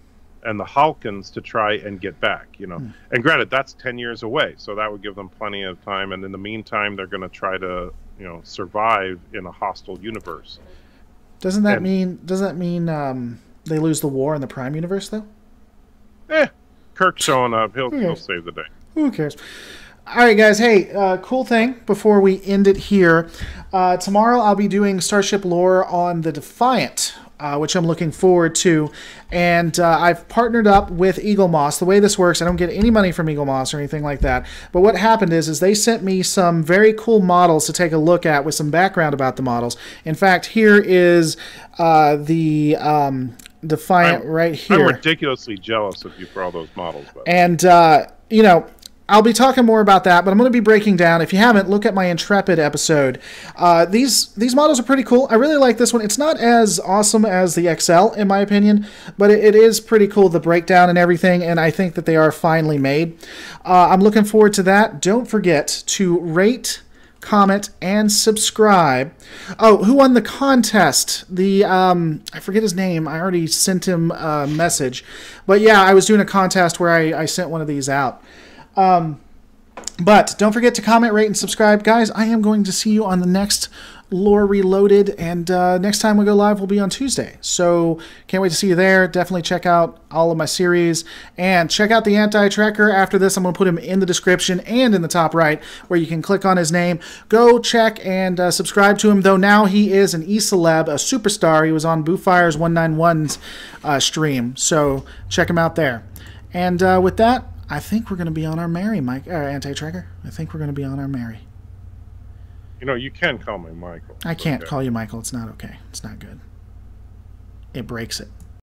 and the Halkans to try and get back, And granted, that's 10 years away, so that would give them plenty of time. And in the meantime, they're going to try to, survive in a hostile universe. Doesn't that mean they lose the war in the Prime universe, though? Kirk's showing up. He'll save the day. Who cares? All right, guys. Hey, cool thing before we end it here. Tomorrow I'll be doing Starship Lore on the Defiant, which I'm looking forward to. And I've partnered up with Eaglemoss. The way this works, I don't get any money from Eaglemoss or anything like that. But what happened is they sent me some very cool models to take a look at with some background about the models. In fact, here is the Defiant right here. I'm ridiculously jealous of you for all those models. And, I'll be talking more about that, but I'm going to be breaking down. If you haven't, look at my Intrepid episode. These models are pretty cool. I really like this one. It's not as awesome as the XL, in my opinion, but it is pretty cool, the breakdown and everything, and I think that they are finely made. I'm looking forward to that. Don't forget to rate, comment, and subscribe. Oh, who won the contest? I forget his name. I already sent him a message. But yeah, I was doing a contest where I sent one of these out. But don't forget to comment, rate, and subscribe. Guys, I am going to see you on the next Lore Reloaded, and next time we go live will be on Tuesday. So can't wait to see you there. Definitely check out all of my series, and check out the Anti-Trekker. After this, I'm going to put him in the description and in the top right, where you can click on his name. Go check and subscribe to him, though now he is an e-celeb, a superstar. He was on Boofire's 191's stream, so check him out there. And with that, I think we're going to be on our merry, Anti-Trekker. I think we're going to be on our merry. You know, you can call me Michael. I can't call you Michael. It's not okay. It's not good. It breaks it.